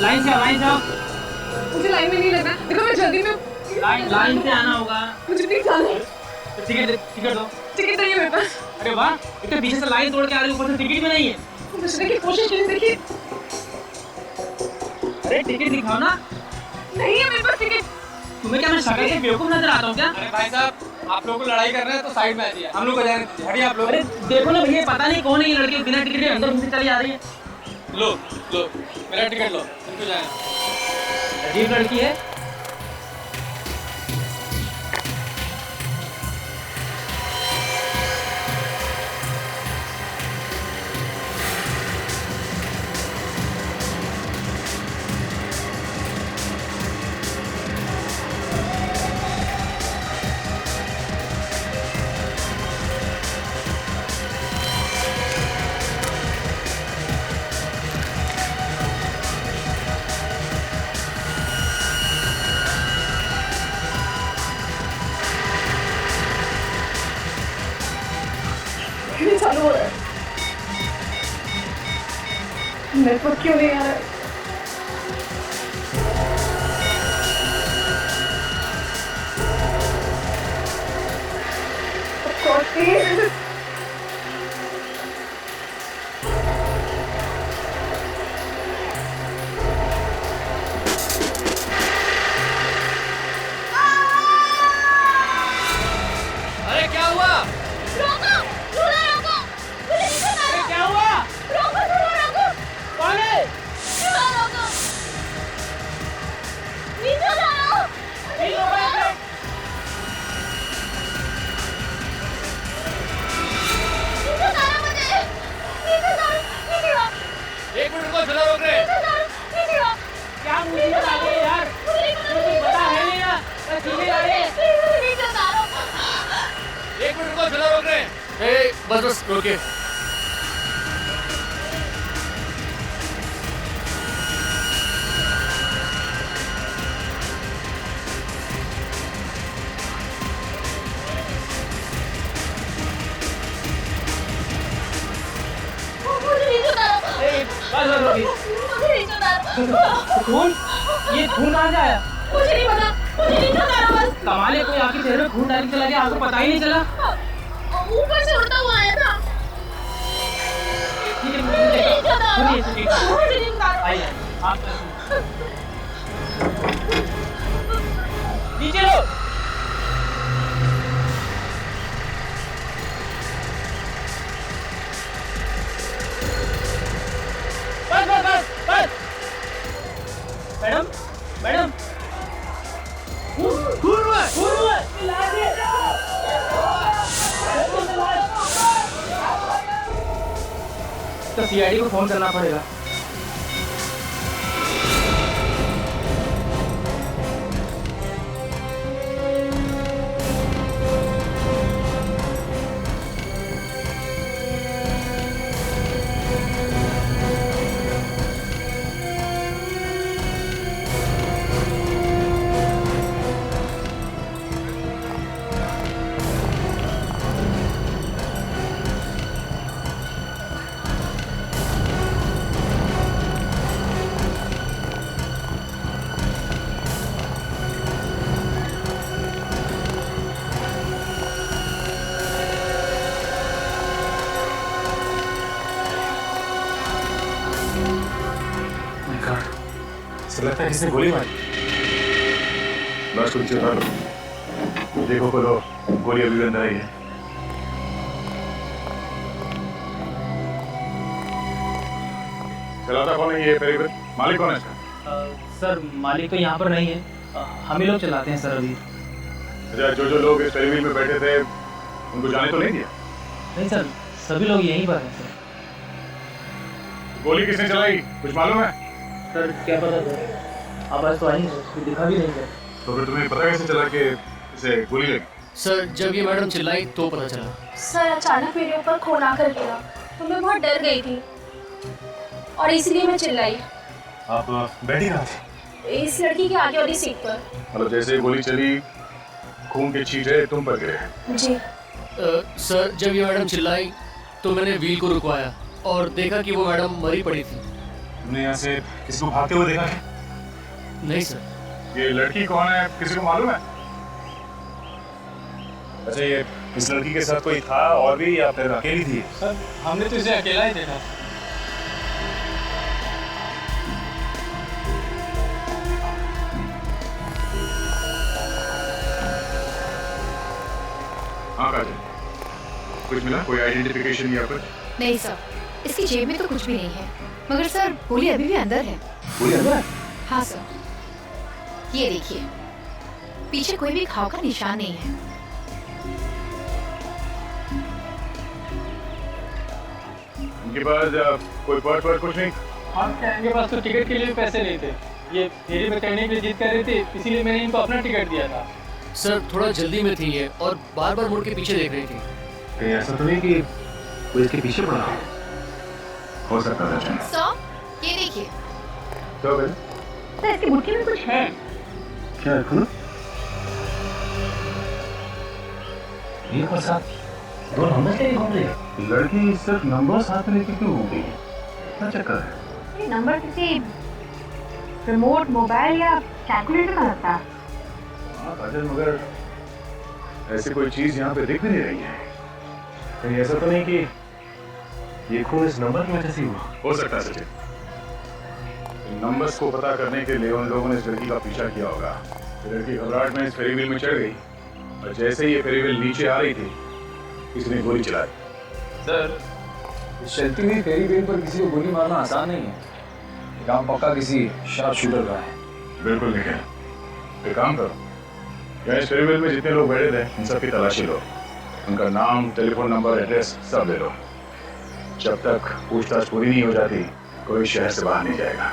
Line से आओ। मुझे लाइन में नहीं लगना। देखो मैं जल्दी में लाइन से आना होगा। मुझे नहीं जाना है। टिकट दो। टिकट नहीं है मेरे पास। अरे वाह, इतने पीछे से लाइन तोड़ के आ रही, ऊपर से टिकट भी नहीं है। बचने की कोशिश कीजिए। देखिए अरे टिकट दिखाओ ना। नहीं है मेरे पास टिकट। तुम्हें क्या मैं शक्ल से बेवकूफ नजर आता हूँ क्या? अरे भाई साहब, आप लोगों को लड़ाई कर रहे हैं तो साइड में आइए, हम लोग को जाने दीजिए। हटिए आप लोग। अरे देखो ना भैया, पता नहीं कौन है ये लड़की, बिना टिकट के अंदर घुस के चली आ रही है। लो मेरा टिकट लो, इनको जाना। अजीब लड़की है। चालू हो रहा है। नेटवर्क क्यों नहीं आ रहा है? अरे क्या हुआ? रोको! झूला रोको! मुझे नीचे उतारो! क्या हुआ? रोको झूला रोको! कौन है? झूला रोको! नीचे उतारो! नीचे उतारो! नीचे उतारो मुझे! नीचे उतारो! नीचे आओ! एक मिनट रुको, झूला रोक रहे। नीचे उतारो! नीचे आओ! क्या मुझे बता दे यार, मुझे कुछ पता है नहीं ना। बस सीधे आ रही है। प्लीज नीचे उतारो! एक मिनट रुको, झूला रोक रहे। बस रोके। मुझे नीचे उतारो! बस रोकी। मुझे नीचे उतारो! खून? ये खून कहाँ से आया? मुझे नहीं पता! मुझे नीचे उतारो बस! कमाल है, कोई आपके चेहरे में खून डाल के चला गया, आपको पता ही नहीं चला। ऊपर से उड़ता हुआ आया था। ठीक है, मुझे नीचे उतारो! मुझे नीचे उतारो। मुझे नीचे उतारो! आइए, आप नीचे लो। बस। मैडम खून हुआ है। तो सीआईडी को फोन करना पड़ेगा। लगता है किसी ने गोली मारी। लाश को नीचे उतार लो। देखो खोलो, गोली अभी भी अंदर आई है। चलाता कौन है ये पेरीवेट? मालिक कौन है इसका? सर मालिक तो यहाँ पर नहीं है, हम ही लोग चलाते हैं सर अभी। अच्छा, जो लोग इस पेरीवेट में बैठे थे उनको जाने तो नहीं दिया? नहीं सर, सभी लोग यहीं पर हैं सर। गोली किसने चलाई, कुछ मालूम है? सर क्या पता सर, आवाज तो आई नहीं, कुछ दिखा भी नहीं सर। तो फिर तुम्हें पता कैसे चला कि इसे गोली लगी? सर जब ये मैडम चिल्लाई तो पता चला। सर अचानक मेरे ऊपर खून आकर गिरा तो मैं बहुत डर गई थी और इसलिए मैं चिल्लाई। आप बैठी कहाँ थी? इस लड़की के आगे वाली सीट पर। मतलब जैसे ही गोली चली खून के छींटे तुम पर गिरे? जी। सर जब ये मैडम चिल्लाई तो मैंने व्हील को रुकवाया और देखा कि वो मैडम मरी पड़ी थी। तुमने यहाँ से किसी को भागते हुए देखा है? नहीं सर। ये लड़की कौन है, किसी को मालूम है? अच्छा, ये इस लड़की के साथ कोई था और भी या फिर अकेली थी? सर हमने तो इसे अकेला ही देखा। हाँ काजल, कुछ मिला? कोई आइडेंटिफिकेशन या कुछ? नहीं सर, इसकी जेब में तो कुछ भी नहीं है, मगर सर गोली अभी भी अंदर है। गोली अंदर है? हाँ सर, ये देखिए, पीछे कोई भी घाव का निशान नहीं है। उनके पास कोई पर्स वर्स कुछ नहीं? हाँ, इनके पास तो टिकट के लिए पैसे नहीं थे। ये फेरी में चढ़ने के लिए जिद कर रहे थे, इसीलिए मैंने इनको अपना टिकट दिया था। सर थोड़ा जल्दी में थी ये और बार बार मुड़ के पीछे देख रही थी। कहीं ऐसा तो नहीं कि कोई इसके पीछे पड़ा हो सकता है? सर ये देखिए। क्या भाई? सर इसकी मुट्ठी में कुछ है। क्या है? खुद ये और साथ दो नंबर से घूम रही है। लड़की सिर्फ नंबर साथ लेके क्यों घूम रही है? क्या चक्कर है? ये नंबर किसी रिमोट मोबाइल या कैलकुलेटर में लगता है। हाँ काजल, मगर ऐसी कोई चीज यहाँ पे दिख भी नहीं रही है। कहीं ऐसा तो नहीं कि ये खून इस नंबर की वजह से हुआ? हो सकता है सचिन। इन नंबर्स को पता करने के लिए उन लोगों ने इस लड़की का पीछा किया होगा। लड़की घबराहट में इस फेरी व्हील में चढ़ गई और जैसे ही ये फेरी व्हील नीचे आ रही थी, किसी ने गोली चलाई। सर, इस चलती हुई फेरी व्हील पर किसी को गोली मारना आसान नहीं है। ये काम पक्का किसी शार्प शूटर का है। बिल्कुल नहीं है। एक काम करो, यहाँ इस फेरी व्हील में जितने लोग बैठे थे इन सब की तलाशी लो। उनका नाम, टेलीफोन नंबर, एड्रेस सब ले लो। जब तक पूछताछ पूरी नहीं हो जाती, कोई शहर से बाहर नहीं जाएगा।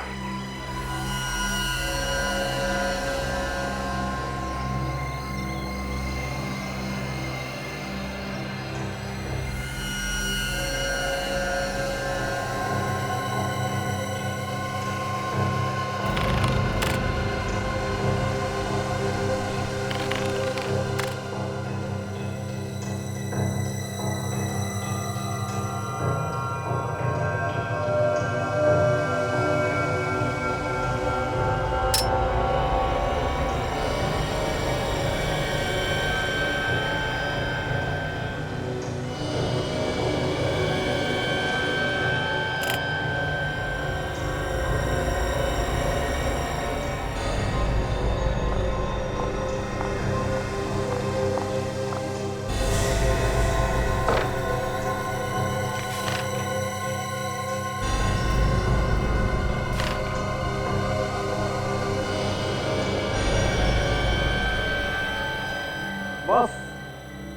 बस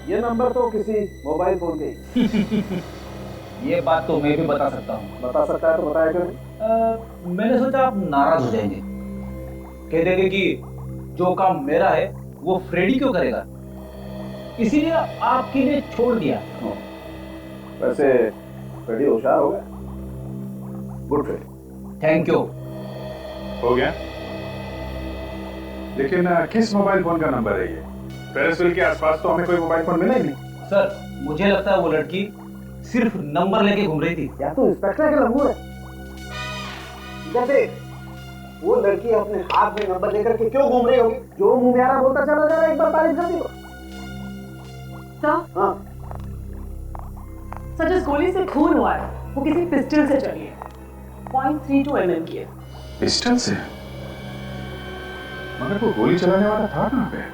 ये नंबर तो किसी मोबाइल फोन के ये बात तो मैं भी बता सकता हूँ। बता सकता है तो बताया क्यों? मैंने सोचा आप नाराज हो जाएंगे, कह देंगे कि जो काम मेरा है वो फ्रेडी क्यों करेगा, इसीलिए आपके लिए छोड़ दिया। वैसे फ्रेडी होशियार हो गया। Good Freddy, thank you. हो गया? लेकिन किस मोबाइल फोन का नंबर है ये? पेरिसविल के आसपास तो हमें कोई मोबाइल फोन मिला ही नहीं। सर मुझे लगता है वो लड़की सिर्फ नंबर लेके घूम रही थी। या तो इंस्पेक्टर के लंबू है। इधर देख, वो लड़की अपने हाथ में नंबर लेकर के क्यों घूम रही होगी? जो मुंह में आ रहा बोलता चला जा रहा है, एक बार तारीफ कर दी। सर, हाँ, सर जिस गोली से खून हुआ है वो किसी पिस्टल से चली है। 0.32 mm की है। पिस्टल से? मगर वो गोली चलाने वाला था कहाँ पे?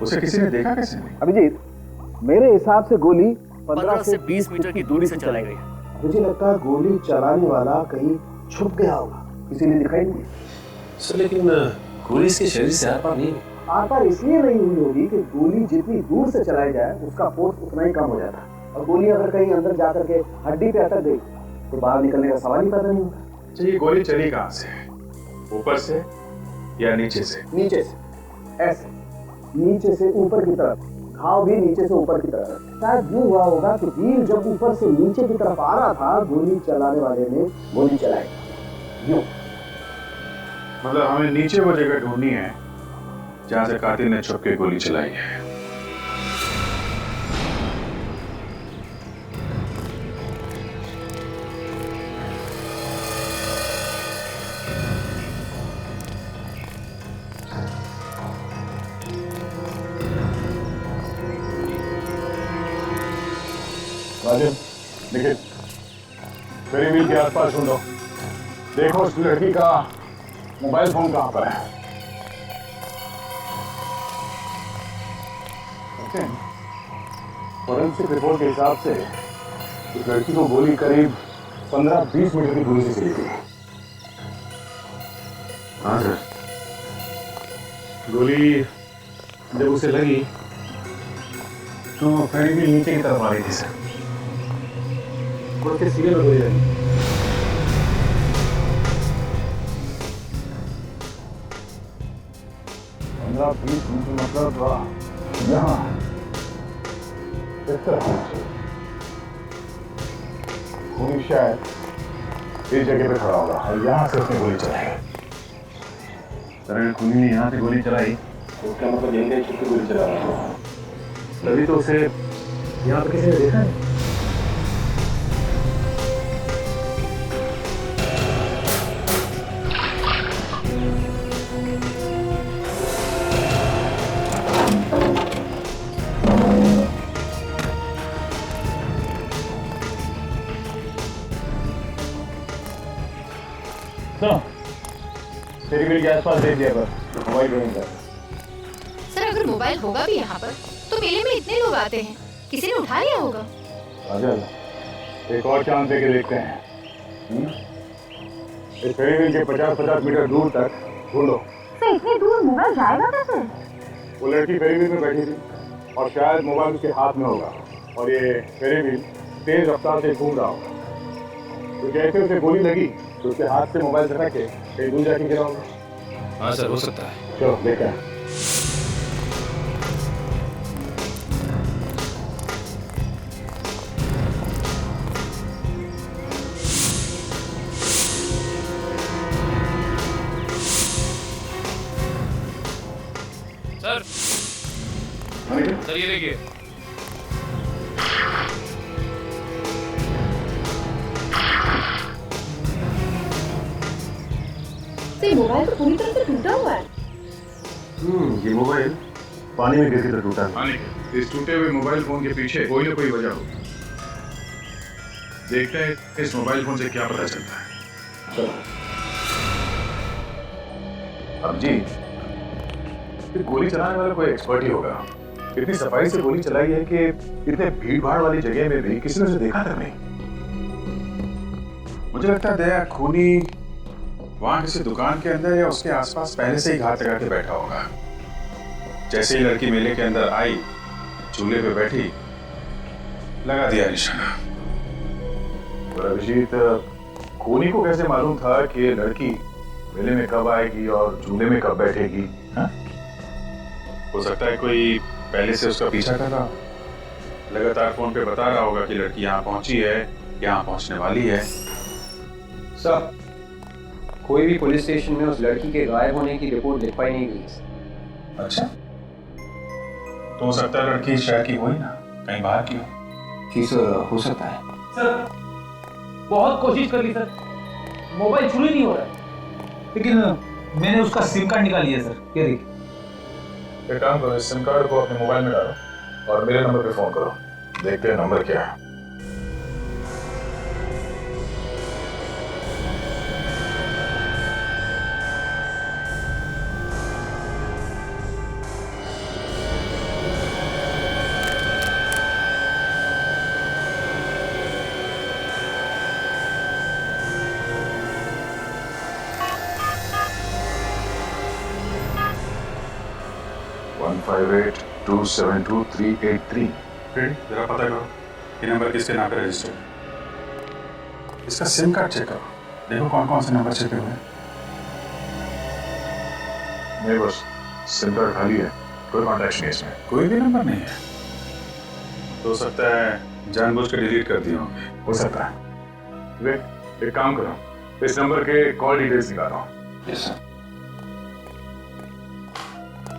उसे किसी ने देखा कैसे नहीं? अभिजीत, मेरे हिसाब से गोली 15 से 20 मीटर की दूरी से चलाई गई। मुझे लगता है गोली चलाने वाला कहीं छुप गया होगा, किसी ने दिखाई नहीं। सर लेकिन गोली इसके शरीर से आर पार नहीं। आर पार इसलिए नहीं हुई होगी कि गोली जितनी दूर से चलाई जाए उसका फोर्स उतना ही कम हो जाता है, और गोली अगर कहीं अंदर जाकर के हड्डी पे अटक गई तो बाहर निकलने का सवाल ही पैदा नहीं होगा। अच्छा, ये गोली चली कहाँ से? ऊपर से या नीचे से? नीचे से, ऐसे नीचे से ऊपर की तरफ, घाव भी नीचे से ऊपर की तरफ। शायद यूं हुआ होगा कि तीर जब ऊपर से नीचे की तरफ आ रहा था, गोली चलाने वाले ने गोली चलाई। यूं मतलब हमें नीचे वो जगह ढूंढनी है जहां से कातिल ने छुप के गोली चलाई है। राजन, निखिल, फेरी व्हील के आसपास ढूंढो। देखो उस लड़की का मोबाइल फोन कहाँ पर है। फॉरेंसिक रिपोर्ट के हिसाब से उस लड़की को गोली करीब 15-20 मीटर की दूरी से चली थी। हाँ सर, गोली जब उसे लगी तो फेरी व्हील नीचे की तरफ आ रही थी सर, उसके सीने में गोली लगी। मतलब यहाँ इस तरह खूनी शायद इस जगह पे खड़ा होगा और यहाँ से उसने गोली चलाई। सर खूनी ने यहाँ से गोली चलाई तो उसका मतलब यहीं छुप के गोली चला रहा है, तभी तो उसे यहाँ पे किसी ने देखा नहीं। फेरी के आसपास देख लिया पर मोबाइल ढूंढेंगे। सर अगर मोबाइल होगा भी यहाँ पर तो मेले में इतने लोग आते हैं, किसी ने उठा लिया होगा। अच्छा, एक और चांस देके देखते हैं। इस फेरी के 50-50 मीटर दूर तक ढूंढो। तो इतनी दूर मोबाइल जाएगा कैसे? वो लड़की फेरी में बैठी थी और शायद मोबाइल उसके हाथ में होगा और ये फेरी तेज रफ्तार से घूम रहा होगा, तो जैसे उसे गोली लगी तो उसके हाथ से मोबाइल सटा के कहीं दूर जाके गिरा होगा। हाँ सर, हो सकता है। चलो देखते हैं। सर ये देखिए, तो मोबाइल तो पूरी तरह से टूटा हुआ है। ये मोबाइल पानी में गिर के टूटा है। इस टूटे हुए मोबाइल फोन के पीछे कोई ना कोई वजह होगी। देखते हैं इस मोबाइल फोन से क्या पता चलता है। चलो। अब जी, गोली चलाने वाला कोई एक्सपर्ट ही होगा। इतनी सफाई से गोली चलाई है कि इतने भीड़ भाड़ वाली जगह में भी किसी ने उसे देखा तक नहीं। मुझे लगता है दया खूनी वहां किसी दुकान के अंदर या उसके आसपास पहले से ही घात लगा के बैठा होगा। जैसे ही लड़की मेले के अंदर आई, चूल्हे पे बैठी, लगा दिया निशाना। और अभिजीत, खूनी को कैसे मालूम था कि ये लड़की मेले में कब आएगी और चूल्हे में कब बैठेगी? हा? हो सकता है कोई पहले से उसका पीछा कर रहा, लगातार फोन पे बता रहा होगा कि लड़की यहाँ पहुंची है, यहाँ पहुंचने वाली है। सर, कोई भी पुलिस स्टेशन में उस लड़की के गायब होने की रिपोर्ट लिखवाई नहीं गई। अच्छा, तो हो सकता है लड़की शहर की हो ही ना, कहीं बाहर की हो। जी सर, हो सकता है। सर बहुत कोशिश कर ली सर, मोबाइल शुरू ही नहीं हो रहा, लेकिन मैंने उसका सिम कार्ड निकाल लिया सर। ये देखिए। एक काम करो, इस सिम कार्ड को अपने मोबाइल में डालो और मेरे नंबर पे फोन करो, देखते हैं नंबर क्या है। जरा पता करो ये नंबर किसके नाम पे रजिस्टर्ड। इसका सिम कार्ड चेक करो, देखो कौन कौन से नंबर छपे हुए हैं। नहीं, बस सिम कार्ड खाली है, कोई कॉन्टैक्ट नहीं है इसमें, कोई भी नंबर नहीं है। तो हो सकता है जानबूझ कर डिलीट कर दिए होंगे, हो सकता है। वे एक काम करो, इस नंबर के कॉल डिटेल्स निकालो। Yes sir.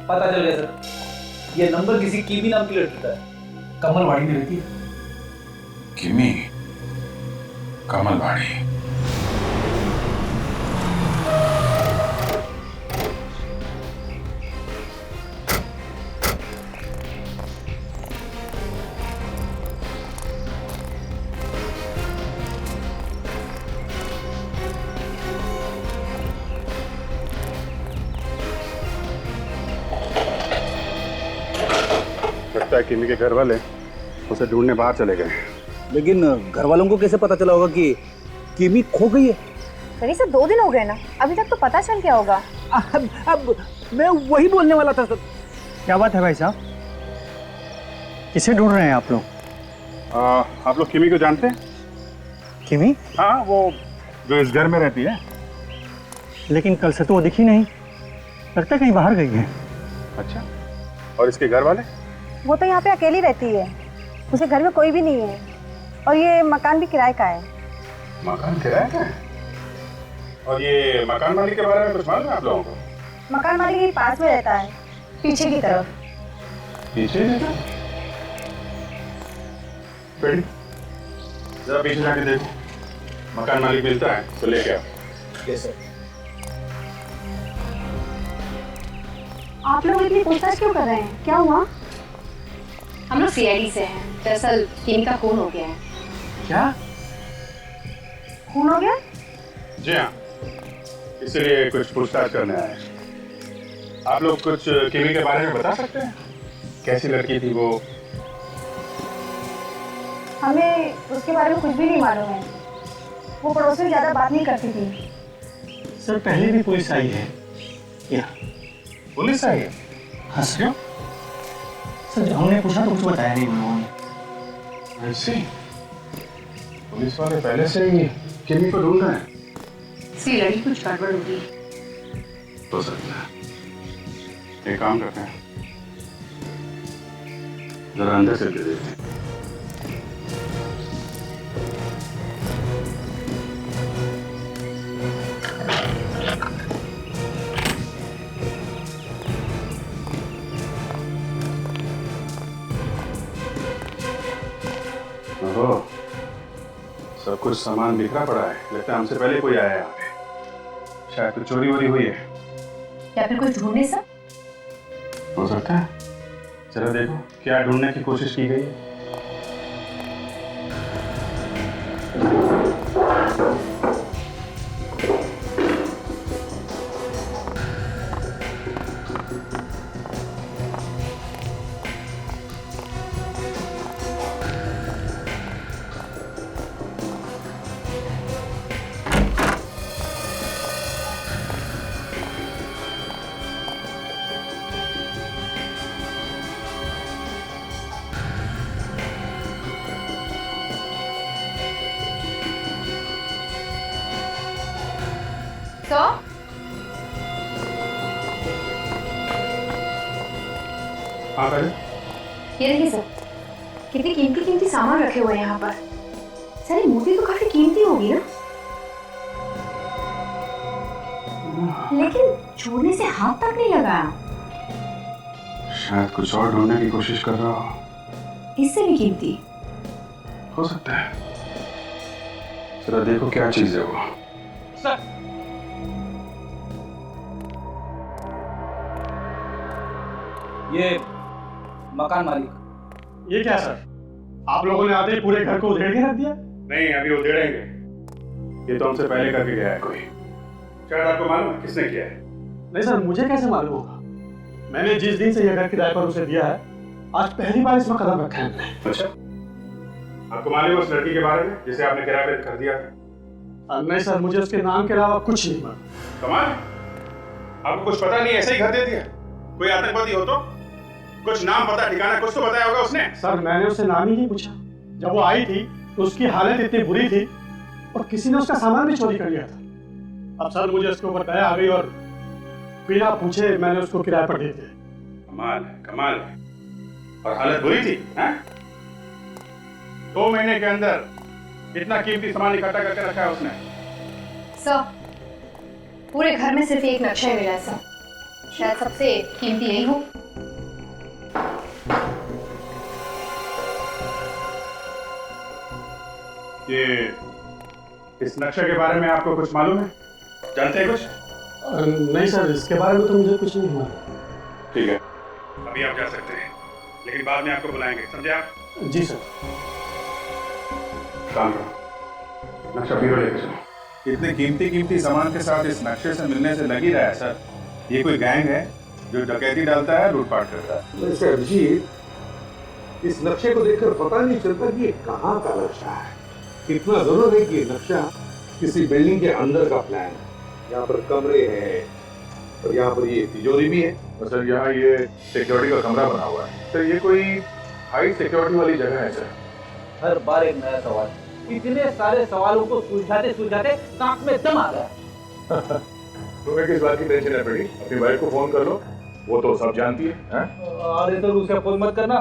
पता चल गया सर, ये नंबर किसी कीमी नाम की लड़की का है, कमलवाड़ी में रहती है। किमी, कमलवाड़ी। लगता है किमी के घर वाले उसे ढूंढने बाहर चले गए। लेकिन घर वालों को कैसे पता चला होगा कि किमी खो गई है? सर सर 2 दिन हो गए ना, अभी तक तो पता चल गया होगा। अब मैं वही बोलने वाला था सर। क्या बात है भाई साहब, किसे ढूंढ रहे हैं आप लोग? आप लोग किमी को जानते हैं? किमी? हाँ, वो जो इस घर में रहती है। लेकिन कल से तो वो दिखी नहीं, लगता है कहीं बाहर गई है। अच्छा, और इसके घर वाले? वो तो यहाँ पे अकेली रहती है, उसे घर में कोई भी नहीं है, और ये मकान भी किराए का है। मकान किराए का है? और ये मकान मालिक के बारे में कुछ मालूम है आप लोगों को? मकान मालिक के पास में रहता है, पीछे की तरफ। पीछे रहता है? बेटी, जरा पीछे जाके देखो, मकान मालिक मिलता है तो लेके आओ। Yes sir. आप लोग इतनी पूछताछ क्यों कर रहे हैं, क्या हुआ? हम लोग सीआईडी से हैं। दरअसल किमी का खून हो गया है। क्या खून हो गया? जी हाँ, इसलिए कुछ पूछताछ करने आए। आप लोग कुछ किमी के बारे में बता सकते हैं? कैसी लड़की थी वो? हमें उसके बारे में कुछ भी नहीं मालूम है। वो पड़ोस में ज्यादा बात नहीं करती थी। सर, पहले भी पुलिस आई है यहाँ। पुलिस आई है? हाँ सर। सर, जब हमने पूछा तो कुछ बताया नहीं उन लोगों ने। ऐसे पुलिस वाले पहले से ही किमी को ढूंढ रहे हैं? इसकी लड़की कुछ गड़बड़ होगी। हो सकता है। एक काम करते हैं, जरा अंदर से ले देखते हैं। ओहो, सब कुछ सामान बिखरा पड़ा है। लगता है हमसे पहले कोई आया है यहाँ पे। शायद कुछ चोरी वोरी हुई है या फिर कुछ ढूंढने सब। हो सकता है। चलो देखो क्या ढूंढने की कोशिश की गई है। तो हाँ करें। ये देखिए सर, कितने कीमती सामान रखे हुए हैं यहाँ पर। सर, ये मूर्ति तो काफी कीमती होगी ना, लेकिन छोड़ने से हाथ तक नहीं लगाया। शायद कुछ और ढूंढने की कोशिश कर रहा हो। इससे भी कीमती हो सकता है। जरा देखो क्या चीज है वो। सर, ये मकान मालिक। ये क्या सर, आप लोगों ने आते ही पूरे घर को उधेड़ के रख दिया? नहीं, अभी उधेड़ेंगे। ये तो हमसे पहले करके गया है कोई। शायद आपको मालूम है किसने किया है? नहीं सर, मुझे कैसे मालूम होगा? मैंने जिस दिन से यह घर किराए पर उसे दिया है, आज पहली बार इसमें कदम रखा है हमने। अच्छा, आपको मालूम है उस लड़की के बारे में जिसे आपने किराए पे कर दिया था? नहीं सर, मुझे उसके नाम के अलावा कुछ नहीं मालूम। कमाल, आपको कुछ पता नहीं, ऐसे ही घर दे दिया? कोई आतंकवादी हो तो कुछ नाम पता ठिकाना कुछ तो बताया होगा उसने। सर, मैंने उससे नाम ही नहीं पूछा। जब वो आई थी तो उसकी हालत इतनी बुरी थी और किसी ने उसका सामान भी चोरी कर लिया था। अब सर, मुझे उसके ऊपर दया आ गई और बिना पूछे मैंने उसको किराए पर दे दिया। कमाल है, कमाल है। और हालत बुरी थी, हैं? 2 महीने के अंदर इतना कीमती सामान इकट्ठा करके रखा है उसने। सर, पूरे घर में सिर्फ एक नक्शा ही मिला है सर। शायद सबसे कीमती यही हो। ये इस नक्शे के बारे में आपको कुछ मालूम है? जानते हैं कुछ? नहीं सर, इसके बारे में तो मुझे कुछ नहीं मालूम। ठीक है, अभी आप जा सकते हैं, लेकिन बाद में आपको बुलाएंगे, समझे आप? जी सर। काम करो, नक्शा बीरो लेके चलो। इतने कीमती सामान के साथ इस नक्शे से मिलने से लग ही रहा है सर, ये कोई गैंग है जो डकैती डालता है, लूटपाट करता है। मिस्टर अभिजीत, इस नक्शे को देखकर पता नहीं चलता कि ये कहाँ का नक्शा है। इतना जरूर है कि ये नक्शा किसी बिल्डिंग के अंदर का प्लान है। यहाँ पर कमरे हैं और यहाँ पर ये तिजोरी भी है। और सर यहाँ ये सिक्योरिटी का कमरा बना हुआ है। सर ये कोई हाई सिक्योरिटी वाली जगह है सर? हर बार एक नया सवाल। इतने सारे सवालों को सुलझाते सुलझाते नाक में दम आ गया। तुम्हें किस बात की टेंशन है बेटी? अपनी वाइफ को फोन कर लो, वो तो सब जानती है। अरे तो उसे फोन मत करना,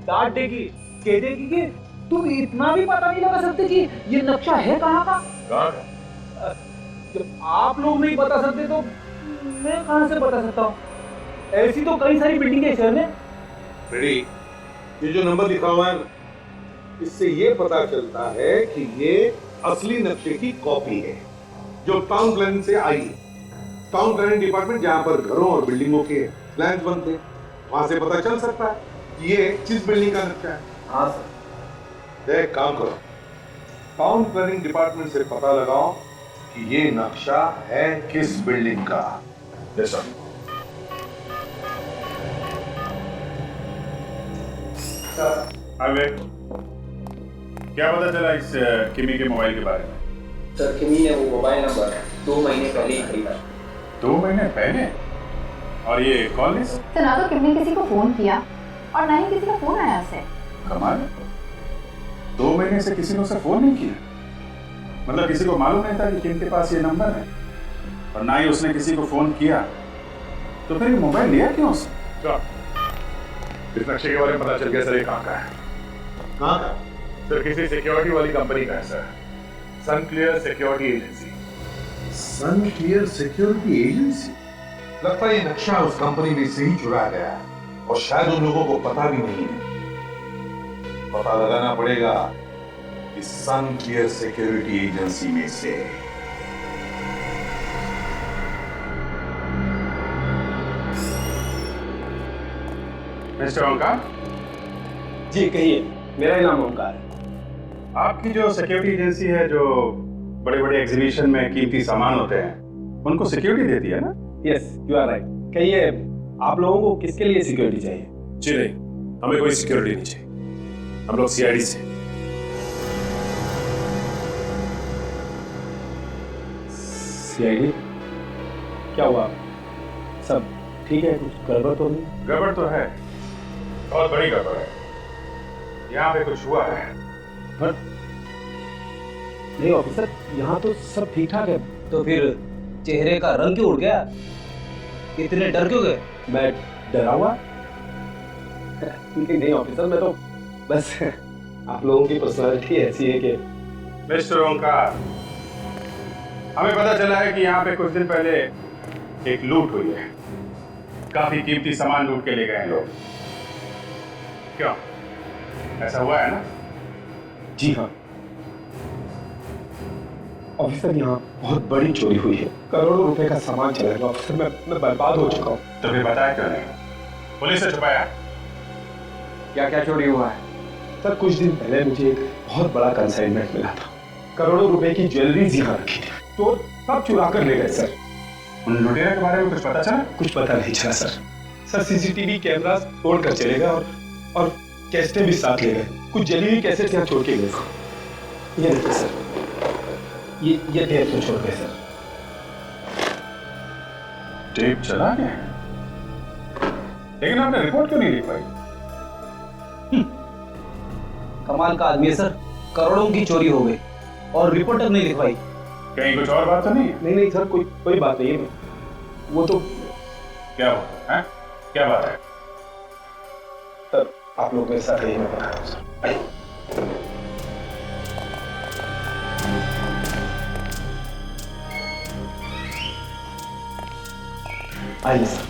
डांट देगी, कह देगी कि तुम इतना भी पता नहीं लगा सकते कि ये नक्शा है कहाँ का। जब आप लोग नहीं बता सकते तो मैं कहाँ से बता सकता हूँ? ऐसी तो कई सारी बिल्डिंग है शहर में। बेटी, ये जो नंबर लिखा हुआ है इससे ये पता चलता है कि ये असली नक्शे की कॉपी है जो टाउन प्लानिंग से आई है। टाउन प्लानिंग डिपार्टमेंट जहाँ पर घरों और बिल्डिंगों के प्लान बनते हैं, वहां से पता चल सकता है कि ये किस बिल्डिंग का नक्शा है। हाँ सर। देख, काम करो, टाउन प्लानिंग डिपार्टमेंट से पता लगाओ कि ये नक्शा है किस बिल्डिंग का। सर क्या पता चला इस किमी के मोबाइल के बारे में? सर किमी ने वो मोबाइल नंबर 2 महीने पहले ही खरीदा। 2 महीने पहले? और ये कॉल लिस्ट? तो ना तो किम ने किसी को फोन किया और ना ही किसी का फोन आया उसे। कमाल, 2 महीने से किसी ने उसे फोन नहीं किया। मतलब किसी को मालूम नहीं था कि किम के पास ये नंबर है और ना ही उसने किसी को फोन किया, तो फिर ये मोबाइल लिया क्यों उसने? इस नक्शे के बारे में पता चल गया सर, ये कहाँ का है? कहाँ का? सर किसी सिक्योरिटी वाली कंपनी का है सर, सन क्लियर सिक्योरिटी एजेंसी। सन क्लियर सिक्योरिटी एजेंसी? लगता है ये नक्शा उस कंपनी में से ही चुराया गया है और शायद उन लोगों को पता भी नहीं है। पता लगाना पड़ेगा कि सन क्लियर सिक्योरिटी एजेंसी में से। मिस्टर ओंकार जी कहिए। मेरा ही नाम ओंकार है। आपकी जो सिक्योरिटी एजेंसी है, जो बड़े बड़े एग्जीबिशन में कीमती सामान होते हैं उनको सिक्योरिटी देती है ना? Yes, you are right. कहिए, आप लोगों को किसके लिए सिक्योरिटी चाहिए? जी नहीं, हमें कोई सिक्योरिटी नहीं चाहिए। हम लोग सीआईडी से। सीआईडी? क्या हुआ? सब ठीक है? कुछ गड़बड़ तो नहीं? गड़बड़ तो है, बहुत बड़ी गड़बड़ है। यहाँ पे कुछ हुआ है। पर नहीं ऑफिसर, यहाँ तो सब ठीक ठाक है। तो फिर चेहरे का रंग क्यों उड़ गया? इतने डर क्यों गए? मैं डरा हुआ? नहीं ऑफिसर, मैं तो बस आप लोगों की पर्सनालिटी ऐसी है कि। मिस्टर ओंकार, हमें पता चला है कि यहाँ पे कुछ दिन पहले एक लूट हुई है। काफी कीमती सामान लूट के ले गए हैं लोग। क्यों, ऐसा हुआ है ना? जी हाँ ऑफिसर, यहाँ बहुत बड़ी चोरी हुई है। करोड़ों रुपए का सामान चला गया ऑफिसर। मैं बर्बाद हो चुका हूँ। तो फिर बताया क्यों नहीं? पुलिस से छुपाया? क्या क्या चोरी हुआ है? सर कुछ दिन पहले मुझे एक बहुत बड़ा कंसाइनमेंट मिला था। करोड़ों रुपए की ज्वेलरीज यहाँ रखी थी, तो सब चुरा कर ले गए सर। उन लुटेरे के बारे में कुछ पता चला? कुछ पता नहीं चला सर। सीसीटीवी कैमरा तोड़ कर चले गए और कैसेटें भी साथ ले गए। कुछ जली हुई कैसेट यहाँ छोड़ के गए। ये देखिए सर, ये टेप तो छोड़ गए सर। टेप चला गया, लेकिन आपने रिपोर्ट क्यों नहीं लिख पाई? कमाल का आदमी है सर, करोड़ों की चोरी हो गई और रिपोर्ट तक नहीं लिखवाई। कहीं कुछ और बात तो नहीं? नहीं सर, कोई बात नहीं है। वो तो क्या हुआ है? क्या बात है? सर आप लोग मेरे साथ रहिए, मैं बता रहा हूँ सर। आइए सर।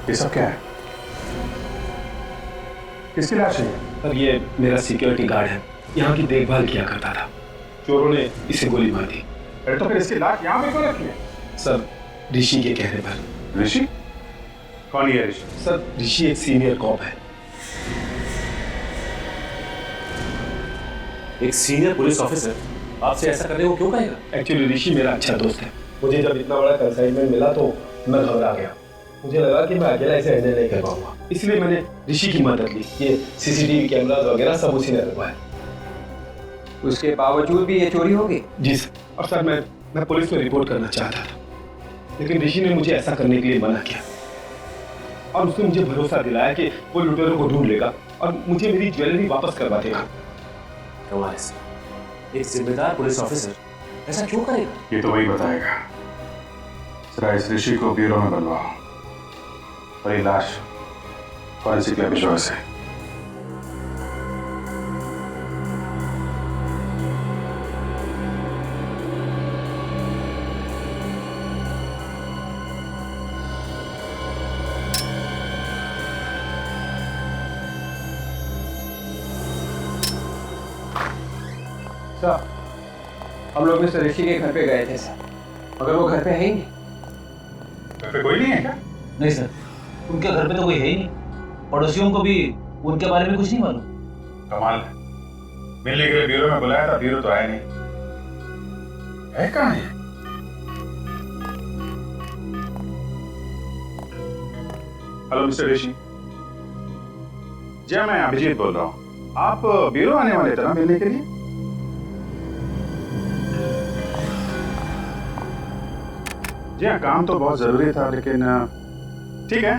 ये सब क्या है? किसकी लाश है? सर ये मेरा सिक्योरिटी गार्ड है, यहाँ की देखभाल किया करता था। चोरों ने इसे गोली मार दी। तो फिर इसकी लाश यहाँ पे क्यों रखी है? सर ऋषि के कहने पर। ऋषि? कौन है ऋषि? सर ऋषि एक सीनियर कॉप है। एक सीनियर पुलिस ऑफिसर आपसे ऐसा करने को क्यों कहेगा? एक्चुअली ऋषि मेरा अच्छा दोस्त है। मुझे जब इतना बड़ा कंसाइनमेंट मिला तो मैं घबरा गया। मुझे लगा कि मैं अकेला इसे हैंडल नहीं कर पाऊंगा, इसलिए मैंने ऋषि की मदद ली। ये सीसीटीवी कैमरास वगैरह सब उसी ने लगवाए। उसके बावजूद भी ये चोरी होगी? जी सर। और सर मैं पुलिस में रिपोर्ट करना चाहता था, लेकिन ऋषि ने मुझे ऐसा करने के लिए मना किया और उसने मुझे भरोसा दिलाया कि वो लुटेरों को ढूंढ लेगा और मुझे मेरी ज्वेलरी वापस करवा देगा। कमाल है, एक जिम्मेदार पुलिस ऑफिसर ऐसा क्यों करेगा? ये तो वही बताएगा। जरा इस ऋषि को ब्यूरो में बुलवाओ और ये लाश फॉरेंसिक लैब भिजवाओ इसे। सर, हम लोग मिस्टर ऋषि के घर पे गए थे सर, मगर वो घर पे है ही नहीं। घर पे कोई नहीं है क्या? नहीं सर, उनके घर पे तो कोई है ही नहीं। पड़ोसियों को भी उनके बारे में कुछ नहीं मालूम। कमाल है, मिलने के लिए ब्यूरो में बुलाया था, ब्यूरो तो आया नहीं। है कहाँ है? हेलो मिस्टर ऋषि जी, मैं अभिजीत बोल रहा हूँ। आप ब्यूरो आने वाले थे ना मिलने के लिए? जी हाँ, काम तो बहुत जरूरी था, लेकिन ठीक है,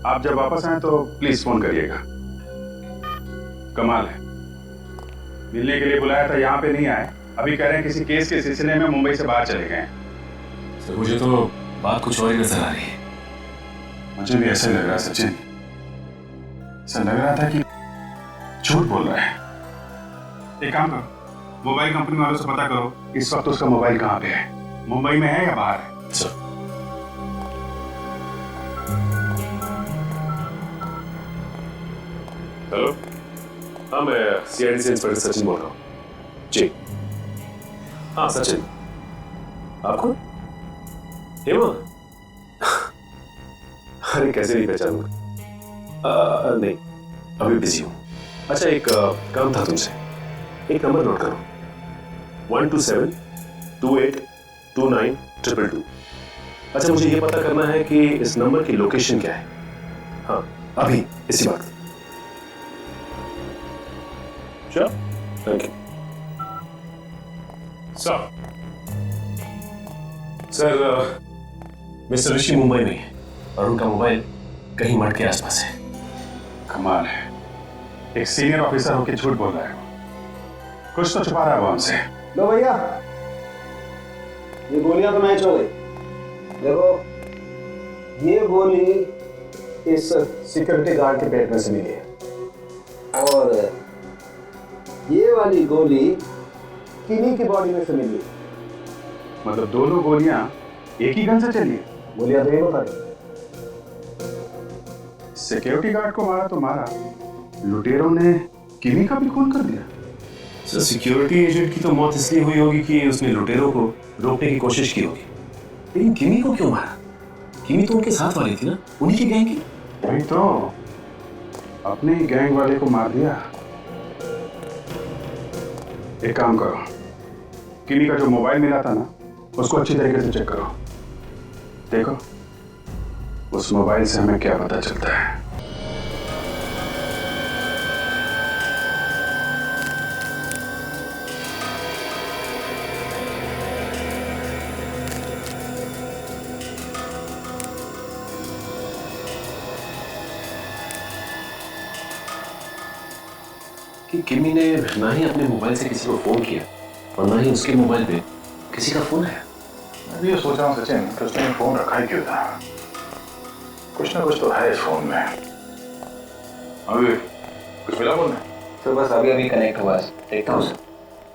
आप जब वापस आए तो प्लीज फोन करिएगा। कमाल है, मिलने के लिए बुलाया था, यहाँ पे नहीं आए। अभी कह रहे हैं किसी केस के सिलसिले में मुंबई से बाहर चले गए। सर मुझे तो बात कुछ और ही नजर आ रही है। मुझे भी ऐसे लग रहा है सचिन, ऐसा लग रहा था कि झूठ बोल रहा है। एक काम करो, मोबाइल कंपनी वालों से पता करो इस वक्त उसका मोबाइल कहाँ पे है, मुंबई में है या बाहर है। सर हेलो, हाँ मैं सीआईडी से इंस्पेक्टर सचिन बोल रहा हूँ। जी हाँ सचिन, आपको हेमा? अरे कैसे नहीं पहचानूंगा? नहीं अभी बिजी हूँ। अच्छा एक काम था तुमसे, एक नंबर नोट करो, 127282922। अच्छा मुझे ये पता करना है कि इस नंबर की लोकेशन क्या है। हाँ अभी इसी वक्त। Sure, thank you sir. Mister Rishi Mumbai में है और उनका मोबाइल कहीं मठ के आसपास है। कमाल है, एक सीनियर ऑफिसर होकर झूठ बोल रहा है। कुछ तो छुपा रहा है वो हमसे। लो भैया, ये गोलियां तो मैच हो गई। देखो, ये गोली इस सिक्योरिटी गार्ड के पेट में से मिली है और ये वाली गोली किन्हीं की बॉडी में से मिली है। मतलब दोनों गोलियां एक ही गन से चली है? गोलियां तो एक बता रही। सिक्योरिटी गार्ड को मारा तो मारा, लुटेरों ने किमी का भी खून कर दिया। सर सिक्योरिटी एजेंट की तो मौत इसलिए हुई होगी कि उसने लुटेरों को रोकने की कोशिश की होगी, लेकिन किमी को क्यों मारा? किमी तो उनके साथ वाली थी ना, उन्हीं की गैंग की। वही तो, अपने ही गैंग वाले को मार दिया। एक काम करो, किमी का जो मोबाइल मिला था ना, उसको अच्छी तरीके से चेक करो। देखो उस मोबाइल से हमें क्या पता चलता है। कि किमी ने ना ही अपने मोबाइल से किसी को फोन किया और ना ही उसके मोबाइल पे किसी का फोन आया। मैं भी ये सोच रहा हूँ सचिन कि उसने फोन रखा ही क्यों था। कुछ ना कुछ तो है इस फोन में। अभी कुछ मिला फोन में? तो बस अभी कनेक्ट हुआ है, देखता हूँ सर।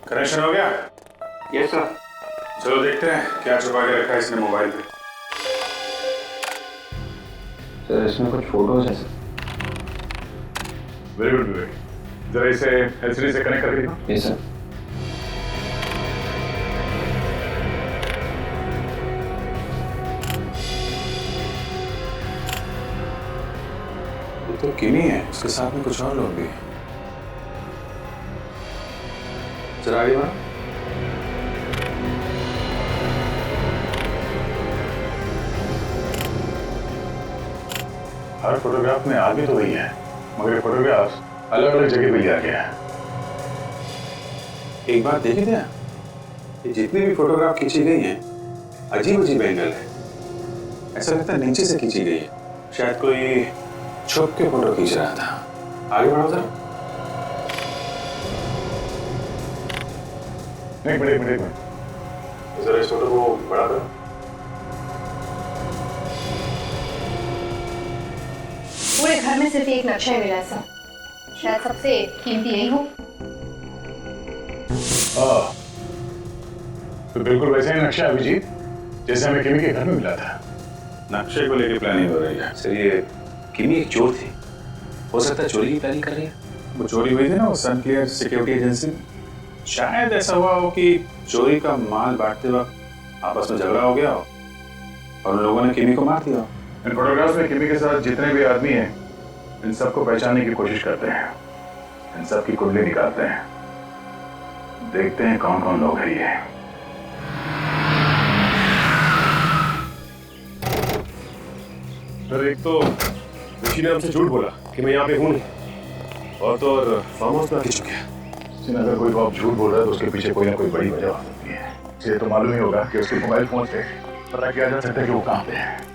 कनेक्शन हो गया? Yes sir. चलो देखते हैं क्या छुपा के रखा है इसने मोबाइल पे। सर इसमें कुछ फोटोज है सर। वेरी गुड वेरी, जरा इसे एलसीडी से कनेक्ट करके दिखाओ। Yes sir. तो किमी है, उसके साथ में कुछ और लोग भी हैं। जरा आगे बढ़ो। हर फोटोग्राफ में आदमी तो वही है, मगर ये फोटोग्राफ अलग अलग जगह पे लिया गया है। एक बात देखी थे, ये जितनी भी फोटोग्राफ खींची गई हैं अजीब अजीब एंगल है। ऐसा लगता है नीचे से खींची गई है, शायद कोई छुप के फोटो खींच रहा था। आगे बढ़ो जरा। एक मिनट जरा इस फोटो को बड़ा करो। पूरे घर में सिर्फ एक नक्शा ही मिला है सर, शायद सबसे कीमती यही हो। तो बिल्कुल वैसा ही नक्शा अभिजीत जैसे हमें किमी के घर में मिला था। नक्शे को लेकर प्लानिंग हो रही है। सर ये किमी एक चोर थी, हो सकता है चोरी की प्लानिंग कर रही है। वो चोरी हुई थी ना वो सनक्लियर सिक्योरिटी एजेंसी में, शायद ऐसा हुआ हो कि चोरी का माल बांटते वक्त आपस में झगड़ा हो गया हो और उन लोगों ने किमी को मार दिया। इन फोटोग्राफ्स में किमी के साथ जितने भी आदमी हैं इन सबको पहचानने की कोशिश करते हैं, इन सब की कुंडली निकालते हैं, देखते हैं कौन कौन लोग हैं ये। सर एक तो ऋषि ने हमसे झूठ बोला कि मैं यहाँ पे हूँ नहीं, और तो और फार्म हाउस में आके चुके हैं। अगर कोई बाप झूठ बोल रहा है तो उसके पीछे कोई ना कोई बड़ी वजह हो सकती है। इसे तो मालूम ही होगा कि उसके मोबाइल फोन से पता किया जा सकता है कि वो कहाँ पे है।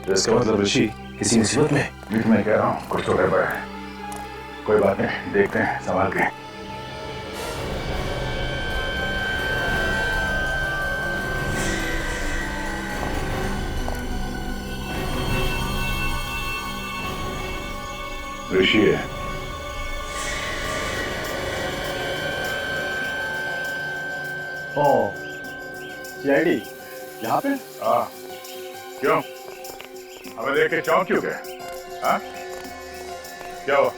तो इसका मतलब ऋषि किसी मुसीबत में? मैं कह रहा हूँ कुछ तो गड़बड़ है। कोई बात नहीं, देखते हैं संभाल के। ऋषि है। सीआईडी यहाँ पे? हाँ, क्यों? हमें देख के चौंक क्यों गए? हाँ? क्या हुआ?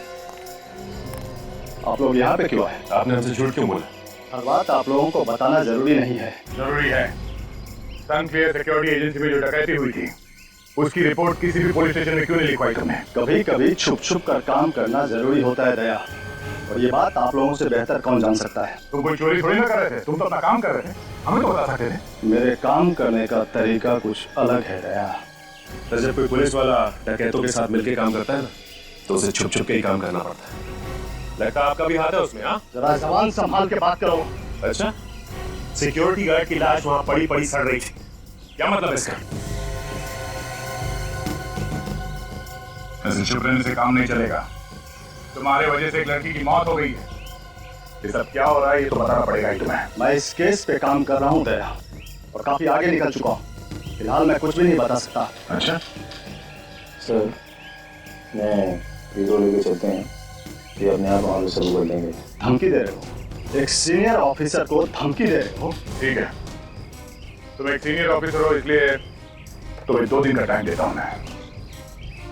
आप लोग यहाँ पे क्यों आए? आपने हमसे झूठ क्यों बोला? हर बात आप लोगों को बताना जरूरी नहीं है। जरूरी है। सनक्लियर सिक्योरिटी एजेंसी में जो डकैती हुई थी उसकी रिपोर्ट किसी भी पुलिस स्टेशन में क्यों नहीं लिखवाई तुमने? कभी कभी छुप छुप कर काम करना जरूरी होता है दया, और ये बात आप लोगों से बेहतर कौन जान सकता है। तुम कोई चोरी थोड़ी ना कर रहे थे, तुम तो अपना काम कर रहे थे, हमें तो बता सकते थे। मेरे काम करने का तरीका कुछ अलग है दया। तो जब कोई पुलिस वाला डकैतों के साथ मिलकर काम करता है ना तो उसे छुप छुप के ही काम करना पड़ता है। लगता है आपका भी हाथ है उसमें? हाँ, जरा जबान संभाल के बात करो। अच्छा, सिक्योरिटी गार्ड की लाश वहां पड़ी पड़ी सड़ रही थी, क्या मतलब इसका? ऐसे चुप रहने से काम नहीं चलेगा। तुम्हारे वजह से एक लड़की की मौत हो गई है। ये सब क्या हो रहा है ये तो बताना पड़ेगा ही तुम्हें। मैं इस केस पे काम कर रहा हूँ दया, और काफी आगे निकल चुका हूँ। फिलहाल मैं कुछ भी नहीं बता सकता। अच्छा सर, मैं हीरो लेके चलते हैं, ये अपने आप वहाँ सब बोल देंगे। धमकी दे रहे हो? एक सीनियर ऑफिसर को धमकी दे रहे हो? ठीक है, तुम एक सीनियर ऑफिसर हो इसलिए तुम्हें 2 दिन का टाइम देता हूँ मैं।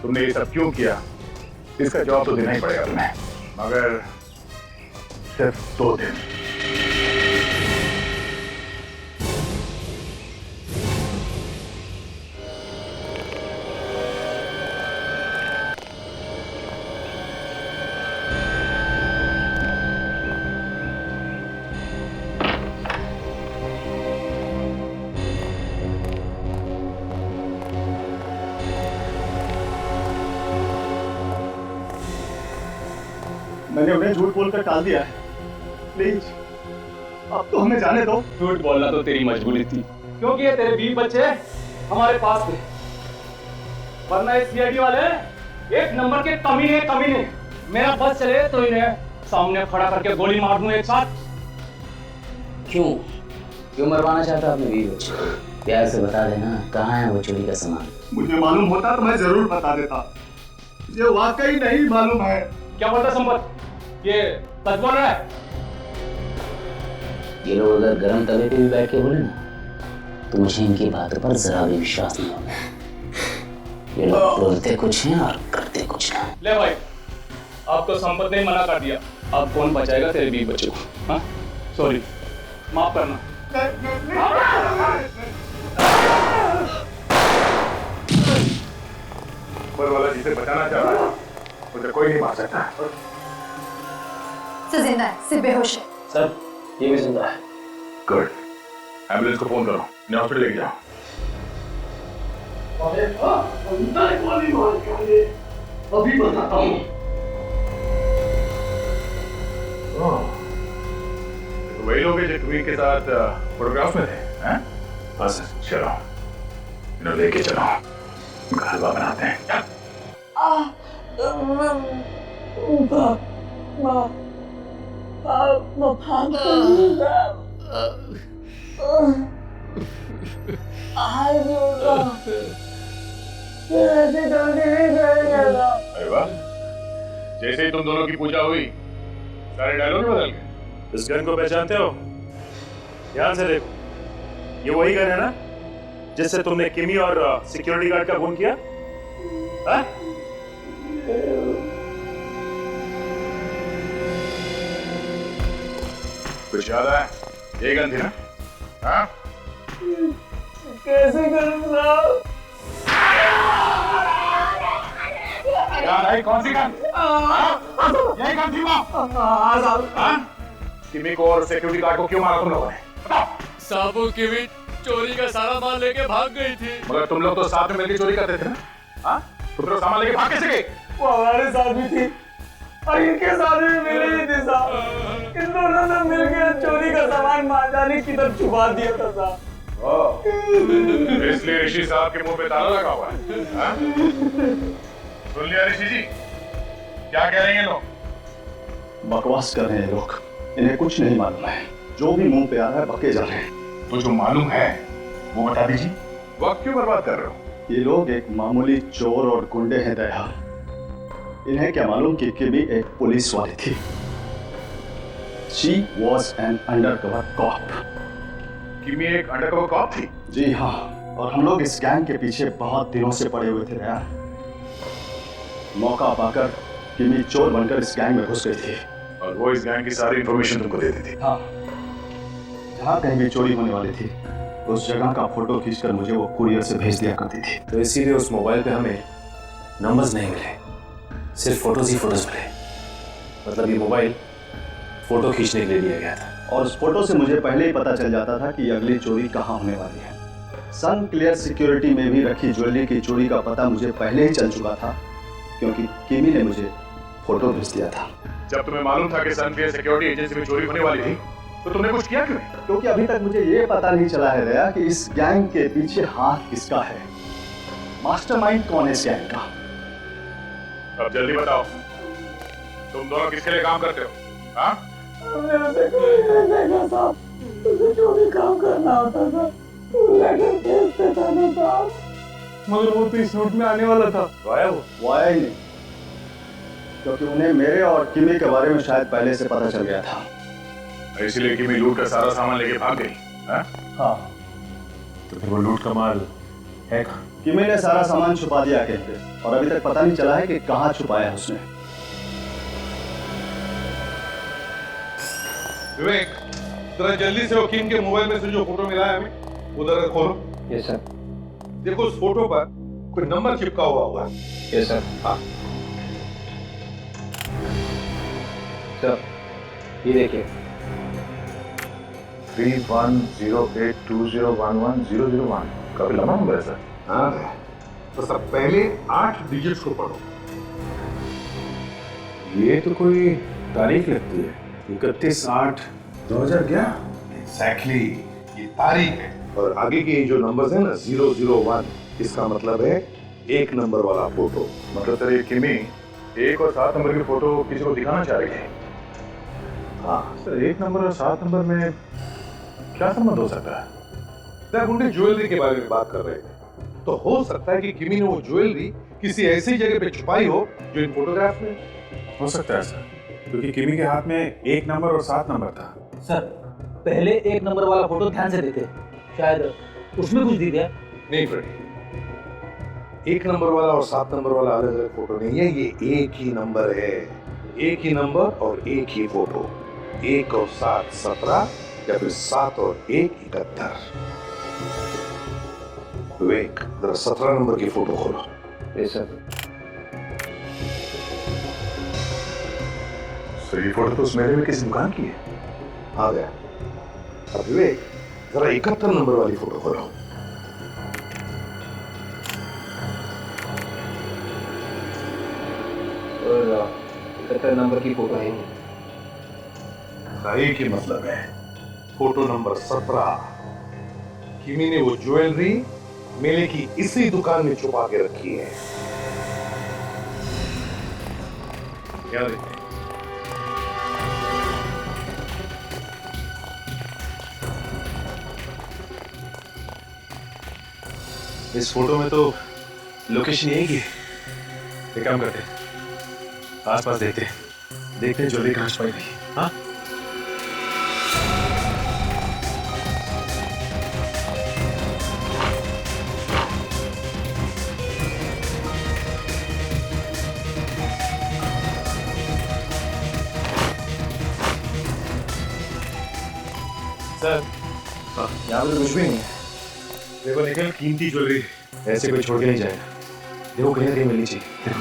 तुमने ये सब क्यों किया इसका जवाब तो देना ही पड़ेगा तुम्हें, मगर सिर्फ 2 दिन। मैंने उन्हें झूठ बोलकर टाल दिया है, प्लीज अब तो हमें जाने दो। झूठ बोलना तो तेरी मजबूरी थी, क्योंकि ये तेरे 20 बच्चे हमारे पास थे, वरना इस सीआईडी वाले एक नंबर के कमीने। मेरा बस चले तो इन्हें सामने खड़ा करके गोली मार दूं एक साथ। क्यों मरवाना चाहता आपने 20 बच्चे? प्यार से बता देना कहाँ है वो चोरी का सामान। मुझे मालूम होता तो मैं जरूर बता देता, मुझे वाकई नहीं मालूम है। क्या बोलता संपत, ये सच बोल रहा है? ये लोग अगर गर्म तवे पे भी बैठ के बोले ना तो मुझे इनकी बातों पर जरा भी विश्वास नहीं होगा। ये लोग बोलते कुछ हैं और करते कुछ नहीं। ले भाई, अब तो संपत ने मना कर दिया, अब कौन बचाएगा तेरे 20 बच्चों को? हाँ, सॉरी, माफ करना। ऊपर वाला जिसे बचाना चाह रहा है उसे कोई नहीं मार सकता। सर जिंदा है, सिर्फ बेहोश है। सर ये भी जिंदा है। गुड, एम्बुलेंस को फोन करो, इन्हें हॉस्पिटल लेके जाओ। अभी बताता हूँ। तो वही लोग हैं जो तुम्ही के साथ फोटोग्राफ में थे, हैं? हाँ सर। चलो, इन्हें लेके चलो, उनका हलवा बनाते हैं। अरे वाह, जैसे ही तुम दोनों की पूजा हुई सारे डायलॉग बदल गए। इस गन को पहचानते हो? ध्यान से देखो, ये वही गन है ना जिससे तुमने किमी और सिक्योरिटी गार्ड का खून किया? हाँ? कुछ याद है? ये गन थी ना? हाँ? कैसे करूं साहब? याद आई कौन सी गन? यही गन थी वो? किमी को और सिक्योरिटी गार्ड को क्यों मारा तुम लोगों ने? साहब वो किमी चोरी का सारा माल लेके भाग गई थी। मगर तुम लोग तो साथ में मिलकर चोरी करते थे ना? हाँ? तुम लोग सामान लेके भाग कैसे गए? वो हमारे साथ भी थी और इनके साथ भी मिली ही थी साहब। इन दोनों ने मिलकर चोरी का सामान मांझाने की तरफ छुपा दिया था साहब। इसलिए ऋषि साहब के मुंह पे ताला लगा हुआ है। हाँ? सुन लिया ऋषि जी, क्या कह रहे हैं लोग? बकवास कर रहे हैं लोग, इन्हें कुछ नहीं मालूम है। जो भी मुंह पे आ रहा है बके जा रहे हैं। तो जो मालूम है वो बता दीजिए, वक्त क्यों बर्बाद कर रहे हो? ये लोग एक मामूली चोर और गुंडे हैं दया। इन्हें क्या मालूम कि किमी एक पुलिस वाली थी। She was an undercover cop. किमी एक अंडरकवर कॉप थी? जी हाँ, और हम लोग इस गैंग के पीछे बहुत दिनों से पड़े हुए थे दया। मौका पाकर किमी चोर बनकर इस गैंग में घुस गई थी। और वो इस गैंग की सारी इंफॉर्मेशन तुमको देती थी? हाँ, जहाँ कहीं भी चोरी होने वाली थी उस जगह का फोटो खींचकर मुझे वो कुरियर से भेज दिया करती थी। तो इसीलिए उस मोबाइल पे हमें नंबर्स नहीं मिले, सिर्फ फोटोज ही फोटोज मिले। मतलब ये मोबाइल फोटो खींचने के लिए दिया गया था। और उस फोटो से मुझे पहले ही पता चल जाता था कि अगली चोरी कहाँ होने वाली है। सन क्लियर सिक्योरिटी में भी रखी ज्वेलरी की चोरी का पता मुझे पहले ही चल चुका था, क्योंकि किमी ने मुझे फोटो भेज दिया था। जब तुम्हें मालूम था कि सन क्लियर सिक्योरिटी एजेंसी में चोरी होने वाली थी, तो तुमने कुछ किया क्यों? क्योंकि अभी तक मुझे ये पता नहीं चला है दया कि इस गैंग के पीछे हाथ किसका है। मास्टरमाइंड कौन है इस गैंग का? अब जल्दी बताओ, तुम दोनों किसके लिए काम करते हो? हाँ? देखा साहब, मुझे जो भी काम करना होता था लेटर भेजते था ना साहब। मगर वो तो इस रूट में आने वाला था। वो आया ही नहीं, क्योंकि उन्हें मेरे और किमी के बारे में शायद पहले से पता चल गया था। इसलिए किमी लूट का सारा सामान लेके भाग गई? हाँ। तो फिर वो लूट का माल है कहाँ? किमी ने सारा सामान छुपा दिया कहीं पे, और अभी तक पता नहीं चला है कि कहाँ छुपाया है उसने। विवेक, जरा जल्दी से वकील के मोबाइल में से जो फोटो मिला है हमें उधर खोलो। Yes sir. देखो उस फोटो पर कोई नंबर चिपका हुआ होगा। Yes sir. हाँ सर, ये देखिए 310820110001। काफी लंबा नंबर है सर। हाँ, तो सब पहले 8 डिजिट्स को पढ़ो। ये तो कोई तारीख लगती है, 31/8/2011। एग्जैक्टली, ये तारीख है। और आगे के जो नंबर्स है ना 001, इसका मतलब है 1 नंबर वाला फोटो। मतलब सर ये किमी 1 और 7 नंबर की फोटो किसी को दिखाना चाह रही है? हाँ सर, 1 नंबर और 7 नंबर में क्या संबंध हो सकता है? गुंडे ज्वेलरी के बारे में बात कर रहे थे, तो हो सकता है कि किमी ने वो ज्वेलरी किसी ऐसी जगह पे छुपाई हो जो इन फोटोग्राफ में हो सकता है सर, क्योंकि किमी के हाथ में 1 नंबर और 7 नंबर था। सर, पहले 1 नंबर वाला फोटो ध्यान से देखे, शायद उसमें कुछ दिख गया। नहीं फ्रेडी, 1 नंबर वाला और 7 नंबर वाला अलग अलग फोटो नहीं है, ये एक ही नंबर है। एक ही नंबर और एक ही फोटो। 1 और 7 17 या फिर 7 और 1 71। विवेक, जरा 17 नंबर की फोटो खोलो। Yes sir. सर ये फोटो तो उस मेले में किसी दुकान की है। आ गया। अब विवेक, जरा 71 नंबर वाली फोटो खोलो। 17 नंबर की फोटो है नहीं। सही की मतलब है फोटो नंबर 17। किमी ने वो ज्वेलरी मेले की इसी दुकान में छुपा के रखी है। क्या देखते हैं? इस फोटो में तो लोकेशन यही की है। एक काम करते हैं, आसपास देखते हैं ज्वेलरी कहाँ छुपाई गई। हाँ सर, यहाँ पे तो कुछ भी नहीं है। देखो निकल, कीमती ज्वेलरी ऐसे कोई छोड़ के नहीं जाएगा। देखो कहीं ना कहीं मिलनी चाहिए। देखो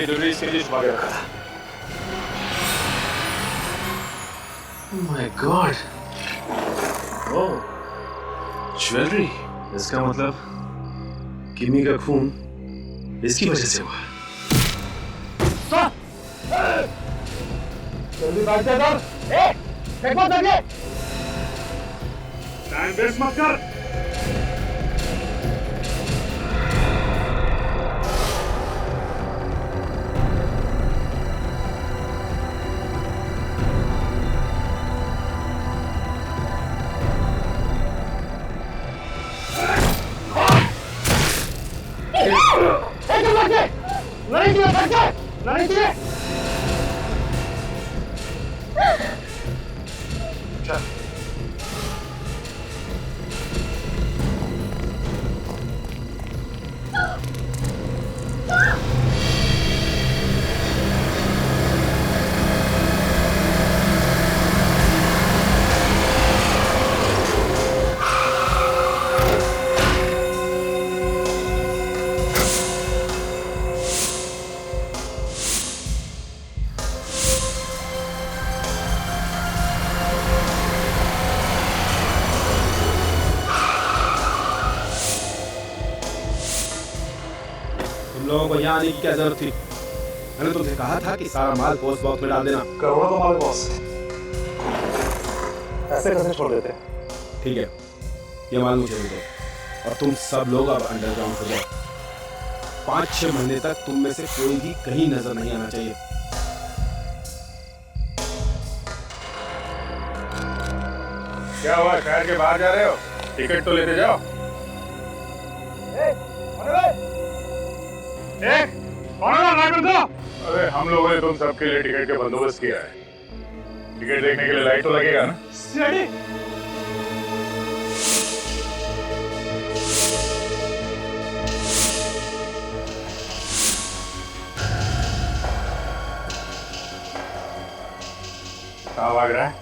ज्वेलरी इसके लिए छुपा के रखा था। My God, oh jewellery. इसका मतलब किमी का खून इसकी वजह से हुआ। जल्दी भाग जा इधर। एक बात लगे, टाइम वेस्ट मत कर। लोगों को यहाँ आने की क्या जरूरत थी? मैंने तुमसे कहा था कि सारा माल पोस्ट बॉक्स में डाल देना। करोड़ों का माल बॉस, ऐसे कैसे छोड़ देते? ठीक है, ये माल मुझे दे दो और तुम सब लोग अब अंडरग्राउंड हो जाओ। 5-6 महीने तक तुम में से कोई भी कहीं नजर नहीं आना चाहिए। क्या हुआ, शहर के बाहर जा रहे हो? टिकट तो लेते जाओ। अरे हम लोगों ने तुम सबके लिए टिकट का बंदोबस्त किया है। टिकट देखने के लिए लाइट तो लगेगा ना? कहाँ भाग रहा है?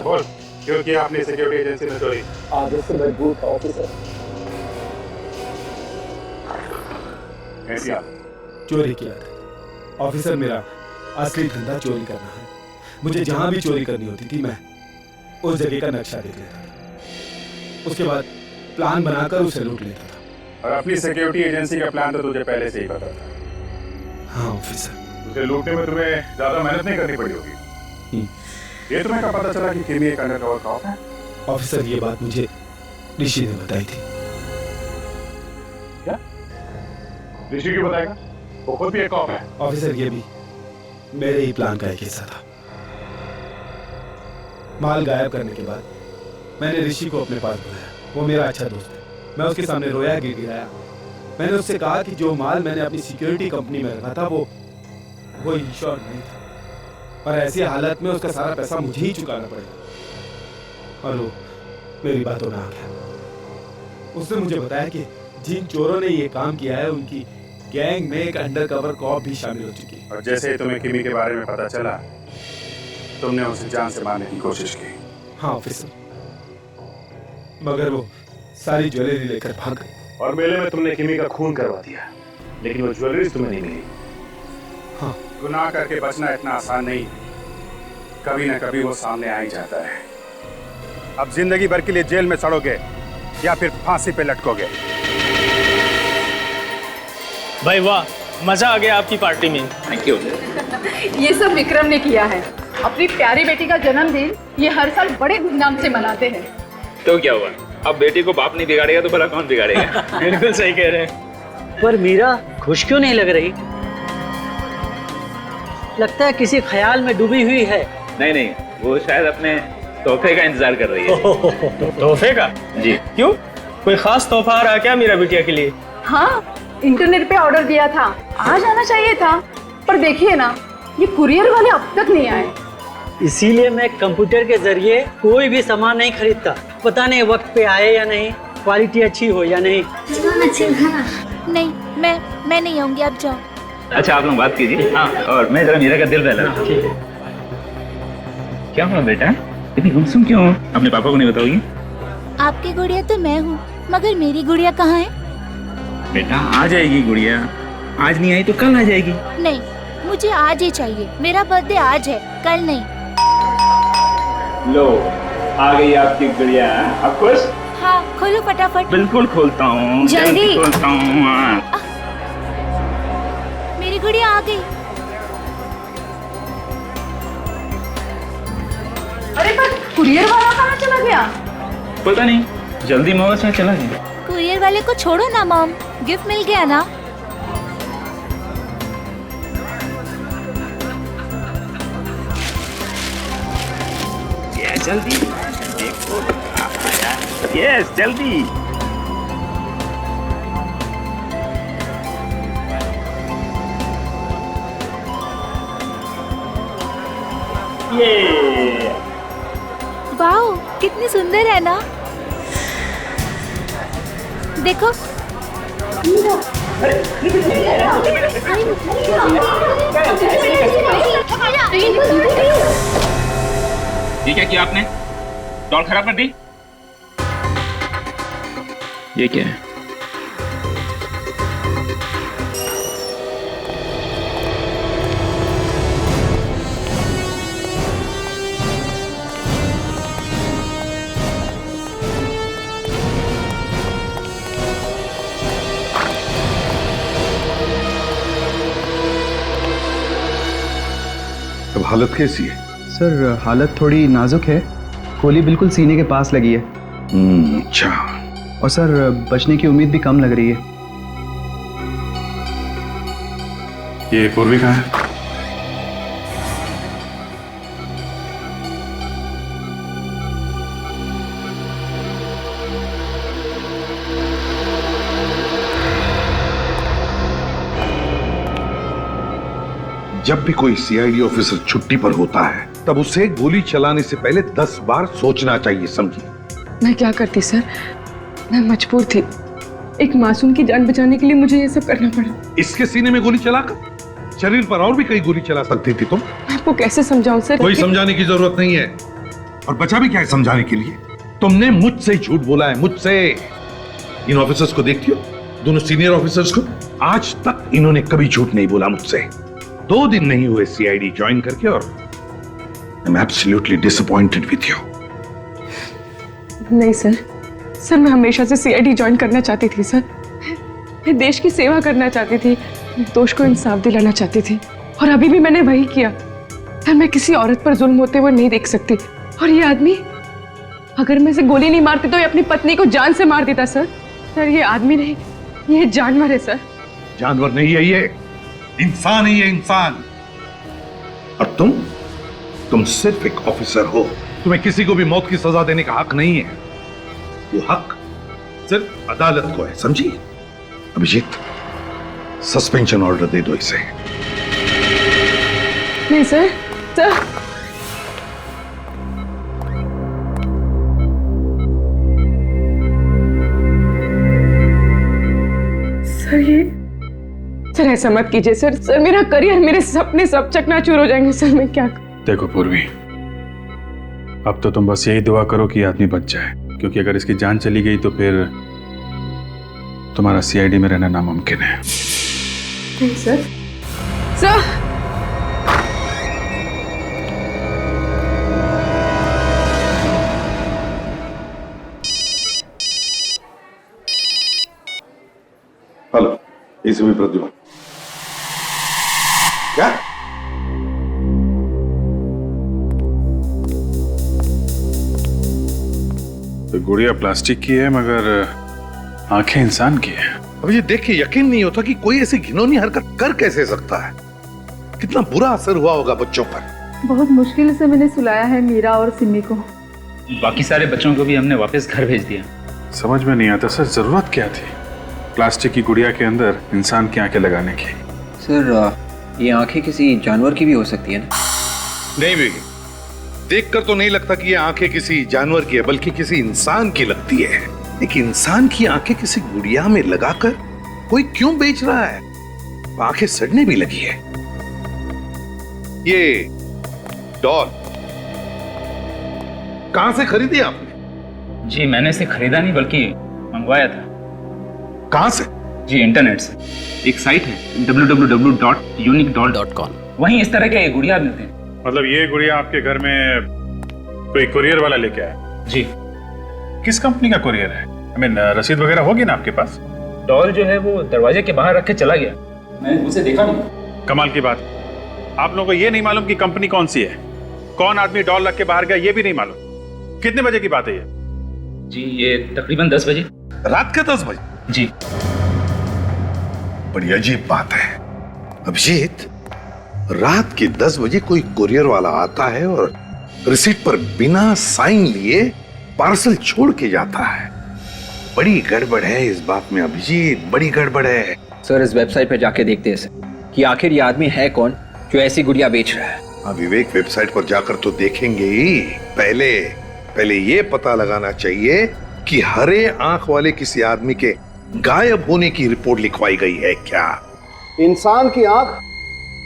बोल, क्यों किया आपने सिक्योरिटी एजेंसी में चोरी? आगे से मजबूत ऑफिसर। कैसी आप? चोरी किया था ऑफिसर, मेरा असली धंधा चोरी करना है। मुझे जहां भी चोरी करनी होती थी मैं उस जगह का नक्शा देख लेता था, उसके बाद प्लान बनाकर उसे लूट लेता था। और अपनी सिक्योरिटी एजेंसी का प्लान तो तुझे पहले से ही पता था। हाँ ऑफिसर। उसे लूटने में तुम्हें ज्यादा मेहनत नहीं करनी पड़ी होगी। ये तुम्हें कब पता चला कि किमी एक अंडरकवर कॉप है? ऑफिसर ये बात मुझे ऋषि ने बताई थी। क्या? ऋषि क्यों बताएगा? वो खुद भी एक कॉप है। ऑफिसर ये भी मेरे ही प्लान का एक हिस्सा था। माल गायब करने के बाद मैंने ऋषि को अपने पास बुलाया। वो मेरा अच्छा दोस्त है। मैं उसके सामने रोया, गिड़गिड़ाया मैंने उससे कहा कि जो माल मैंने अपनी सिक्योरिटी कंपनी में रखा था वो इंश्योर नहीं था, और ऐसी हालत में उसका सारा पैसा मुझे ही चुकाना पड़ेगा। और वो मेरी बातों में आ गया। उसने मुझे बताया कि जिन चोरों ने ये काम किया है उनकी गैंग में एक अंडरकवर कॉप भी शामिल हो चुकी है। और जैसे ही तुम्हें किमी के बारे में पता चला, तुमने उसे जान से मारने की कोशिश की। हाँ ऑफिसर, मगर वो सारी ज्वेलरी लेकर भाग गई। और मेले में तुमने किमी का खून करवा दिया, लेकिन वो ज्वेलरी तुम्हें नहीं मिली। हाँ। गुनाह करके बचना इतना आसान नहीं, कभी ना कभी वो सामने आ ही जाता है। अब जिंदगी भर के लिए जेल में सड़ोगे या फिर फांसी पे लटकोगे। भाई वाह, मजा आ गया आपकी पार्टी में। Thank you. ये सब विक्रम ने किया है। अपनी प्यारी बेटी का जन्मदिन ये हर साल बड़े धूमधाम से मनाते हैं। तो क्या हुआ, अब बेटी को बाप नहीं बिगाड़ेगा तो भला कौन बिगाड़ेगा। बिल्कुल सही कह रहे हैं। पर मीरा खुश क्यों नहीं लग रही? लगता है किसी ख्याल में डूबी हुई है। नहीं नहीं, वो शायद अपने तोहफे का इंतजार कर रही है। तोहफे का? जी। क्यों, कोई खास तोहफा आ रहा क्या मेरा बिटिया के लिए? हाँ, इंटरनेट पे ऑर्डर दिया था, आज आना चाहिए था, पर देखिए ना ये कुरियर वाले अब तक नहीं आए। इसीलिए मैं कंप्यूटर के जरिए कोई भी सामान नहीं खरीदता। पता नहीं वक्त पे आए या नहीं, क्वालिटी अच्छी हो या नहीं। नहीं, मैं नहीं आऊंगी, आप जाओ। अच्छा, आप लोग बात कीजिए। हाँ, और मैं जरा मीरा का दिल बहला। क्या हुआ बेटा, इतनी गुमसुम क्यों हो? अपने पापा को नहीं बताओगी? आपकी गुड़िया तो मैं हूँ, मगर मेरी गुड़िया कहाँ है? बेटा आ जाएगी गुड़िया, आज नहीं आई तो कल आ जाएगी। नहीं, मुझे आज ही चाहिए। मेरा बर्थडे आज है, कल नहीं। लो, आ गई आपकी गुड़िया। अब खुश? हाँ, खोलो फटाफट। बिल्कुल खोलता हूँ, जल्दी खोलता हूँ। मेरी गुड़िया आ गई। अरे पर कुरियर वाला कहाँ चला गया? पता नहीं, जल्दी मौका से चला गया। कुरियर वाले को छोड़ो ना मॉम, गिफ्ट मिल गया ना। ये जल्दी देखो, यस जल्दी। ये वाओ, कितनी सुंदर है ना। देखो। ये क्या किया आपने? डॉल खराब कर दी? ये क्या है? अब हालत कैसी है? सर हालत थोड़ी नाजुक है, गोली बिल्कुल सीने के पास लगी है। अच्छा। और सर बचने की उम्मीद भी कम लग रही है। ये पूर्वी कहाँ है? जब भी कोई सीआईडी ऑफिसर छुट्टी पर होता है तब उसे गोली चलाने से पहले 10 बार सोचना चाहिए, समझी? मैं क्या करती सर, मैं मजबूर थी। एक मासूम की जान बचाने के लिए मुझे ये सब करना पड़ा। इसके सीने में गोली चलाकर शरीर पर और भी कई गोली चला सकती थी तुम। मैं आपको कैसे समझाऊं सर? कोई समझाने की जरूरत नहीं है। और बचा भी क्या है समझाने के लिए? तुमने मुझसे ही झूठ बोला है, मुझसे। इन ऑफिसर्स को देखती हो, दोनों सीनियर ऑफिसर्स को, आज तक इन्होंने कभी झूठ नहीं बोला मुझसे। 2 दिन नहीं हुए सीआईडी ज्वाइन करके और I'm absolutely disappointed with you. नहीं सर, मैं हमेशा से सीआईडी ज्वाइन करना चाहती थी सर। मैं देश की सेवा करना चाहती थी, दोष को इंसाफ दिलाना चाहती थी, और अभी भी मैंने वही किया। सर मैं किसी औरत पर जुल्म होते हुए नहीं देख सकती। और ये आदमी, अगर मैं इसे गोली नहीं मारती तो ये अपनी पत्नी को जान से मार देता सर। सर ये आदमी नहीं, ये जानवर है सर। जानवर नहीं है ये, इंसान ही है, इंसान। और तुम सिर्फ एक ऑफिसर हो। तुम्हें किसी को भी मौत की सजा देने का हक नहीं है। वो हक सिर्फ अदालत को है, समझी? अभिजीत, सस्पेंशन ऑर्डर दे दो इसे। नहीं सर, सर सर ऐसा मत कीजिए सर। सर मेरा करियर, मेरे सपने सब चकनाचूर हो जाएंगे सर। मैं क्या देखो पूर्वी, अब तो तुम बस यही दुआ करो कि आदमी बच जाए, क्योंकि अगर इसकी जान चली गई तो फिर तुम्हारा सीआईडी में रहना नामुमकिन है। नहीं sir, sir hello, ACP Pradyuman. क्या? तो गुड़िया प्लास्टिक की है मगर आंखें इंसान की है। अब ये देख के यकीन नहीं होता कि कोई ऐसी घिनौनी हरकत कर कैसे सकता है। कितना बुरा असर हुआ होगा बच्चों पर। बहुत मुश्किल से मैंने सुलाया है मीरा और सिमी को। बाकी सारे बच्चों को भी हमने वापस घर भेज दिया। समझ में नहीं आता सर, जरूरत क्या थी प्लास्टिक की गुड़िया के अंदर इंसान की आंखें लगाने की? सर ये आंखें किसी जानवर की भी हो सकती है ना? नहीं बेगी, देखकर तो नहीं लगता कि ये आंखें किसी जानवर की है, बल्कि किसी इंसान की लगती है। एक इंसान की आंखें किसी गुड़िया में लगाकर कोई क्यों बेच रहा है? आंखें सड़ने भी लगी है। ये डॉल कहां से खरीदी आपने? जी मैंने इसे खरीदा नहीं बल्कि मंगवाया था। कहां से? जी इंटरनेट से। एक साइट है www.uniquedoll.com, वहीं इस तरह के गुड़िया मिलते हैं। मतलब ये गुड़िया आपके घर में कोई कुरियर वाला लेके आया? जी। किस कंपनी का कुरियर है? I mean, रसीद वगैरह होगी ना आपके पास? डॉल जो है वो दरवाजे के बाहर रख के चला गया, मैंने उसे देखा नहीं। कमाल की बात, आप लोगों को ये नहीं मालूम कि कंपनी कौन सी है, कौन आदमी डॉल रख के बाहर गया ये भी नहीं मालूम। कितने बजे की बात है ये? जी ये तकरीबन 10 बजे। रात के 10 बजे? जी। बड़ी अजीब बात है अभिजीत, रात के 10 बजे कोई कुरियर वाला आता है और रिसीट पर बिना साइन लिए पार्सल छोड़ के जाता है। बड़ी गड़बड़ है इस बात में अभिजीत, बड़ी गड़बड़ है। सर इस वेबसाइट पे जाके देखते हैं कि आखिर ये आदमी है कौन जो ऐसी गुड़िया बेच रहा है। हाँ विवेक, वेबसाइट पर जाकर तो देखेंगे ही, पहले ये पता लगाना चाहिए कि हरे आंख वाले किसी आदमी के गायब होने की रिपोर्ट लिखवाई गई है क्या? इंसान की आंख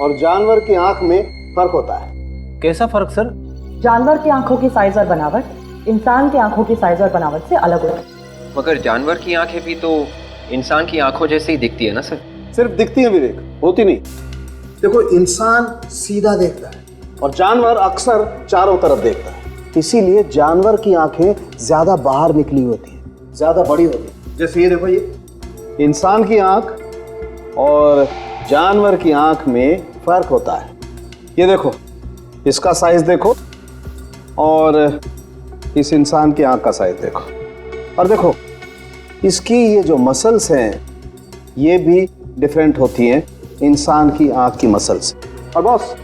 और जानवर की आंख में फर्क होता है। कैसा फर्क सर? जानवर की आंखों की साइज और बनावट इंसान की आंखों की साइज और बनावट से अलग होती है। मगर जानवर की आंखें भी तो इंसान की आंखों जैसे ही दिखती है ना सर? सिर्फ दिखती है विवेक, होती नहीं। देखो इंसान सीधा देखता है और जानवर अक्सर चारों तरफ देखता है, इसीलिए जानवर की आंखें ज्यादा बाहर निकली होती है, ज्यादा बड़ी होती है। जैसे ये देखो, ये इंसान की आंख और जानवर की आंख में फर्क होता है। ये देखो, इसका साइज देखो और इस इंसान की आंख का साइज देखो, और देखो इसकी ये जो मसल्स हैं ये भी डिफरेंट होती हैं इंसान की आंख की मसल्स। और बॉस,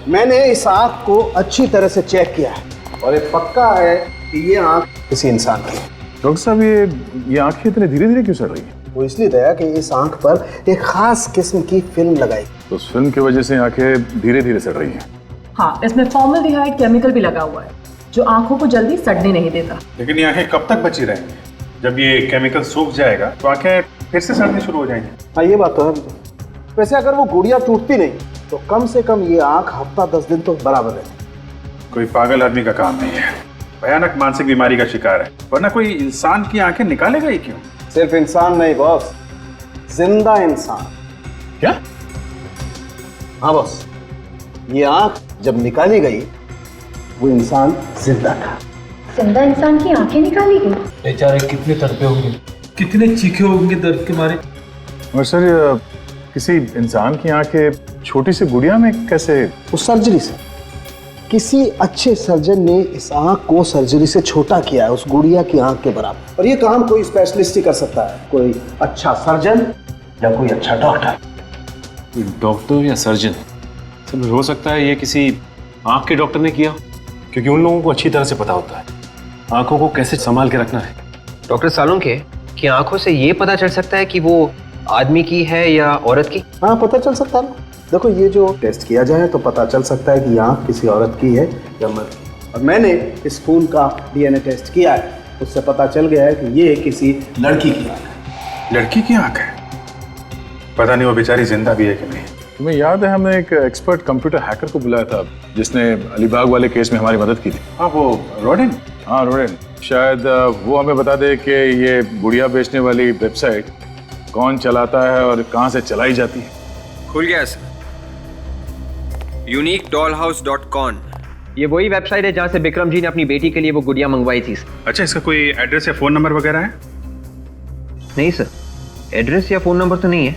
मैंने इस आंख को अच्छी तरह से चेक किया है और ये पक्का है कि ये आंख किसी इंसान की है। डॉक्टर साहब ये आंखें इतने धीरे धीरे क्यों सड़ रही है? वो इसलिए दया कि इस आंख पर एक खास किस्म की फिल्म लगाई। तो उस फिल्म की वजह से आंखें धीरे धीरे सड़ रही हैं। हाँ, इसमें फॉर्मल्डिहाइड केमिकल भी लगा हुआ है जो आंखों को जल्दी सड़ने नहीं देता। लेकिन ये आंखें कब तक बची रहेंगी? जब ये केमिकल सूख जाएगा तो आंखें फिर से सड़नी शुरू हो जाएंगी। हाँ ये बात तो है। वैसे अगर वो गुड़िया टूटती नहीं तो कम से कम ये आंख हफ्ता 10 दिन तो बराबर रहती। कोई पागल आदमी का काम नहीं है, भयानक मानसिक बीमारी का शिकार है, वरना कोई इंसान की आंखें निकालेगा ही क्यों? सिर्फ इंसान नहीं बॉस, जिंदा इंसान। क्या? हाँ बॉस, ये आंख जब निकाली गई वो इंसान जिंदा था। जिंदा इंसान की आंखें निकाली गई? बेचारे कितने तड़पे होंगे, कितने चीखे होंगे दर्द के मारे। और सर किसी इंसान की आंखें छोटी सी गुड़िया में कैसे? उस सर्जरी से किसी अच्छे सर्जन ने इस आंख को सर्जरी से छोटा किया है, उस गुड़िया की आंख के बराबर। और ये काम कोई स्पेशलिस्ट ही कर सकता है, कोई अच्छा सर्जन या कोई अच्छा डॉक्टर। डॉक्टर या सर्जन? सब हो सकता है ये किसी आंख के डॉक्टर ने किया, क्योंकि उन लोगों को अच्छी तरह से पता होता है आंखों को कैसे संभाल के रखना है। डॉक्टर सालुंखे, कि आंखों से ये पता चल सकता है कि वो आदमी की है या औरत की? हाँ, पता चल सकता है ना। देखो, ये जो टेस्ट किया जाए तो पता चल सकता है कि आँख किसी औरत की है या मर्द। और मैंने इस खून का DNA टेस्ट किया है, उससे पता चल गया है कि ये किसी लड़की की आँख है। लड़की की आंख है? पता नहीं वो बेचारी जिंदा भी है कि नहीं। तुम्हें याद है हमने एक एक्सपर्ट कंप्यूटर हैकर को बुलाया था जिसने अलीबाग वाले केस में हमारी मदद की थी? हाँ, वो रोडेन। हाँ, रोडेन। शायद वो हमें बता दे कि ये गुड़िया बेचने वाली वेबसाइट कौन चलाता है और कहाँ से चलाई जाती है। खुल गया सर। uniquedollhouse.com। ये वही वेबसाइट है जहाँ से विक्रम जी ने अपनी बेटी के लिए वो गुड़िया मंगवाई थी। अच्छा, इसका कोई एड्रेस या फोन नंबर वगैरह है? नहीं सर, एड्रेस या फोन नंबर तो नहीं है,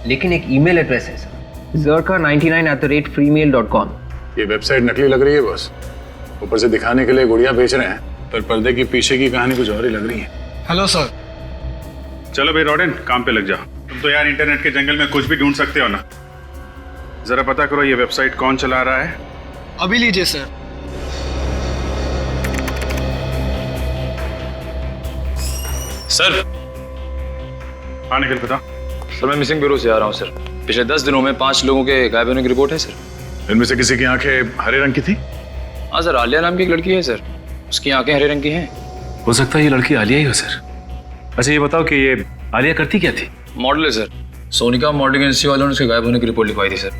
लेकिन एक ईमेल एड्रेस है सर, zerka99@freemail.com। ये वेबसाइट नकली लग रही है बस। ऊपर से दिखाने के लिए गुड़िया बेच रहे हैं, पर पर्दे की पीछे की कहानी कुछ और ही लग रही है। Hello sir. चलो भाई रोडेन, काम पे लग जाओ। तुम तो यार इंटरनेट के जंगल में कुछ भी ढूंढ सकते हो ना। जरा पता करो ये वेबसाइट कौन चला रहा है। अभी लीजिए सर। सर। हाँ निखिल, बता। सर मैं मिसिंग ब्यूरो से आ रहा हूँ सर। पिछले 10 दिनों में 5 लोगों के गायब होने की रिपोर्ट है सर। इनमें से किसी की आंखें हरे रंग की थी? हाँ सर, आलिया नाम की एक लड़की है सर, उसकी आंखें हरे रंग की हैं। हो सकता है ये लड़की आलिया ही हो सर। अच्छा ये बताओ कि ये आलिया करती क्या थी? मॉडल है सर। सोनिका मॉडलिंग एजेंसी वालों ने उसके गायब होने की रिपोर्ट लिखवाई थी sir.